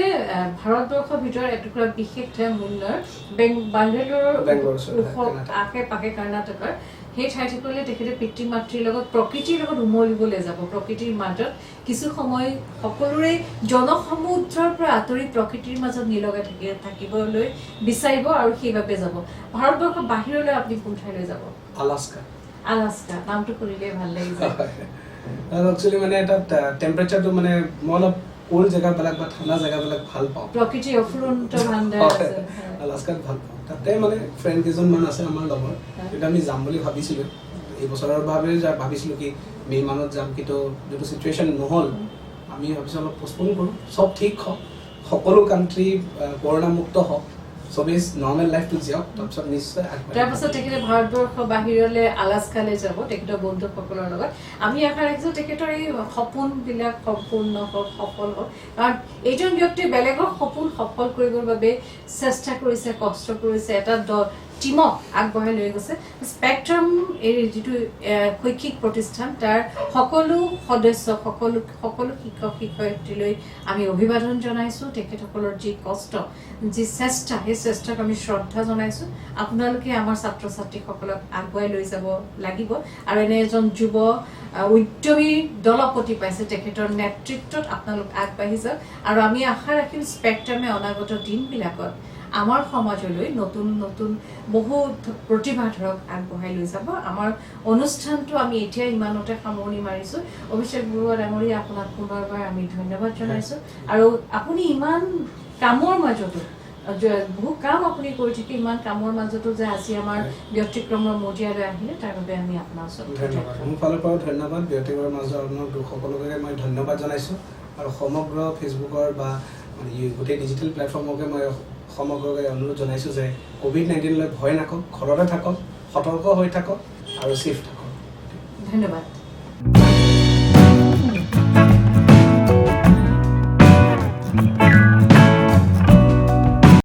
ভাৰতবৰ্ষৰ ভিতৰত এটুকুৰা বিশেষ ঠাই মুন্নাৰ বেংগালুৰুৰ আশে পাশে কৰ্ণাটকৰ সেই ঠাইটুকুৰলৈ তেখেতে পিতৃ মাতৃৰ লগত প্ৰকৃতিৰ লগত উমলিবলৈ যাব প্ৰকৃতিৰ মাজত কিছু সময় সকলোৰে জনসমুদ্ৰৰ পৰা আঁতৰি প্ৰকৃতিৰ মাজত নিলগাই থাকিবলৈ বিচাৰিব আৰু সেইবাবে যাব ভাৰতবৰ্ষৰ বাহিৰলৈ আপুনি কোন ঠাইলৈ যাব আলাস্কা নামটো শুনিলে ভাল লাগি যায় একচুৱেলি মানে তাত টেম্পাৰেচাৰটো মানে মই অলপ কোল্ড জেগাবিলাক বা ঠাণ্ডা জেগাবিলাক ভাল পাওঁ প্ৰকৃতিৰ অফুৰন্ত ভাণ্ডাৰ আছে আলাস্কাত ভাল পাওঁ তাতে মানে ফ্ৰেণ্ড কেইজনমান আছে আমাৰ লগত কিন্তু আমি যাম বুলি ভাবিছিলোঁ এই বছৰৰ বাবে ভাবিছিলোঁ কি মে' মানত যাম কিন্তু যিটো চিটুৱেশ্যন নহ'ল আমি ভাবিছোঁ অলপ পষ্টপন কৰোঁ চব ঠিক হওক সকলো কাণ্ট্ৰি কৰোণামুক্ত হওক চবেই নৰ্মেল লাইফটো জীয়াওক তাৰপিছত নিশ্চয় তাৰপাছত তেখেতে ভাৰতবৰ্ষৰ বাহিৰলৈ আলাস্কালৈ যাব তেখেতৰ বন্ধুসকলৰ লগত আমি আশা ৰাখিছোঁ তেখেতৰ এই সপোনবিলাক সম্পূৰ্ণ হওক সফল হওক কাৰণ এইজন ব্যক্তিয়ে বেলেগৰ সপোন সফল কৰিবৰ বাবে চেষ্টা কৰিছে কষ্ট কৰিছে এটা টিমক আগবঢ়াই লৈ গৈছে স্পেক্ট্ৰাম এই যিটো শৈক্ষিক প্ৰতিষ্ঠান তাৰ সকলো সদস্য সকলো শিক্ষক শিক্ষয়িত্ৰীলৈ আমি অভিবাদন জনাইছোঁ তেখেতসকলৰ যি কষ্ট যি চেষ্টা সেই চেষ্টাক আমি শ্ৰদ্ধা জনাইছোঁ আপোনালোকে আমাৰ ছাত্ৰ ছাত্ৰীসকলক আগুৱাই লৈ যাব লাগিব আৰু এনে এজন যুৱ উদ্যমী দলপতি পাইছে তেখেতৰ নেতৃত্বত আপোনালোক আগবাঢ়ি যাওক আৰু আমি আশা ৰাখিম স্পেক্ট্ৰামে অনাগত দিনবিলাকত আমাৰ সমাজলৈ নতুন নতুন বহু প্ৰতিভাধৰক আগবঢ়াই লৈ যাব আমাৰ অনুষ্ঠানটো আমি এতিয়া ইমানতে সামৰণি মাৰিছোঁ অভিষেক বৰুৱা ডাঙৰীয়া আপোনাক পুনৰবাৰ আমি ধন্যবাদ জনাইছোঁ আৰু আপুনি ইমান কামৰ মাজতো বহু কাম আপুনি কৰি থাকে ইমান কামৰ মাজতো যে আজি আমাৰ ব্যতিক্ৰমৰ মজিয়ালৈ আহিলে তাৰ বাবে আমি আপোনাৰ ওচৰত ধন্যবাদ মোৰ ফালৰ পৰাও ধন্যবাদ ব্যতিক্ৰমৰ মাজত আপোনাৰ সকলোকে মই ধন্যবাদ জনাইছোঁ আৰু সমগ্ৰ ফেচবুকৰ বা মানে গোটেই ডিজিটেল প্লেটফৰ্মকে মই সমগ্ৰকে অনুৰোধ জনাইছোঁ যে COVID-19 লৈ ভয় নাকক ঘৰতে থাকক সতৰ্ক হৈ থাকক আৰু ছেফ থাকক ধন্যবাদ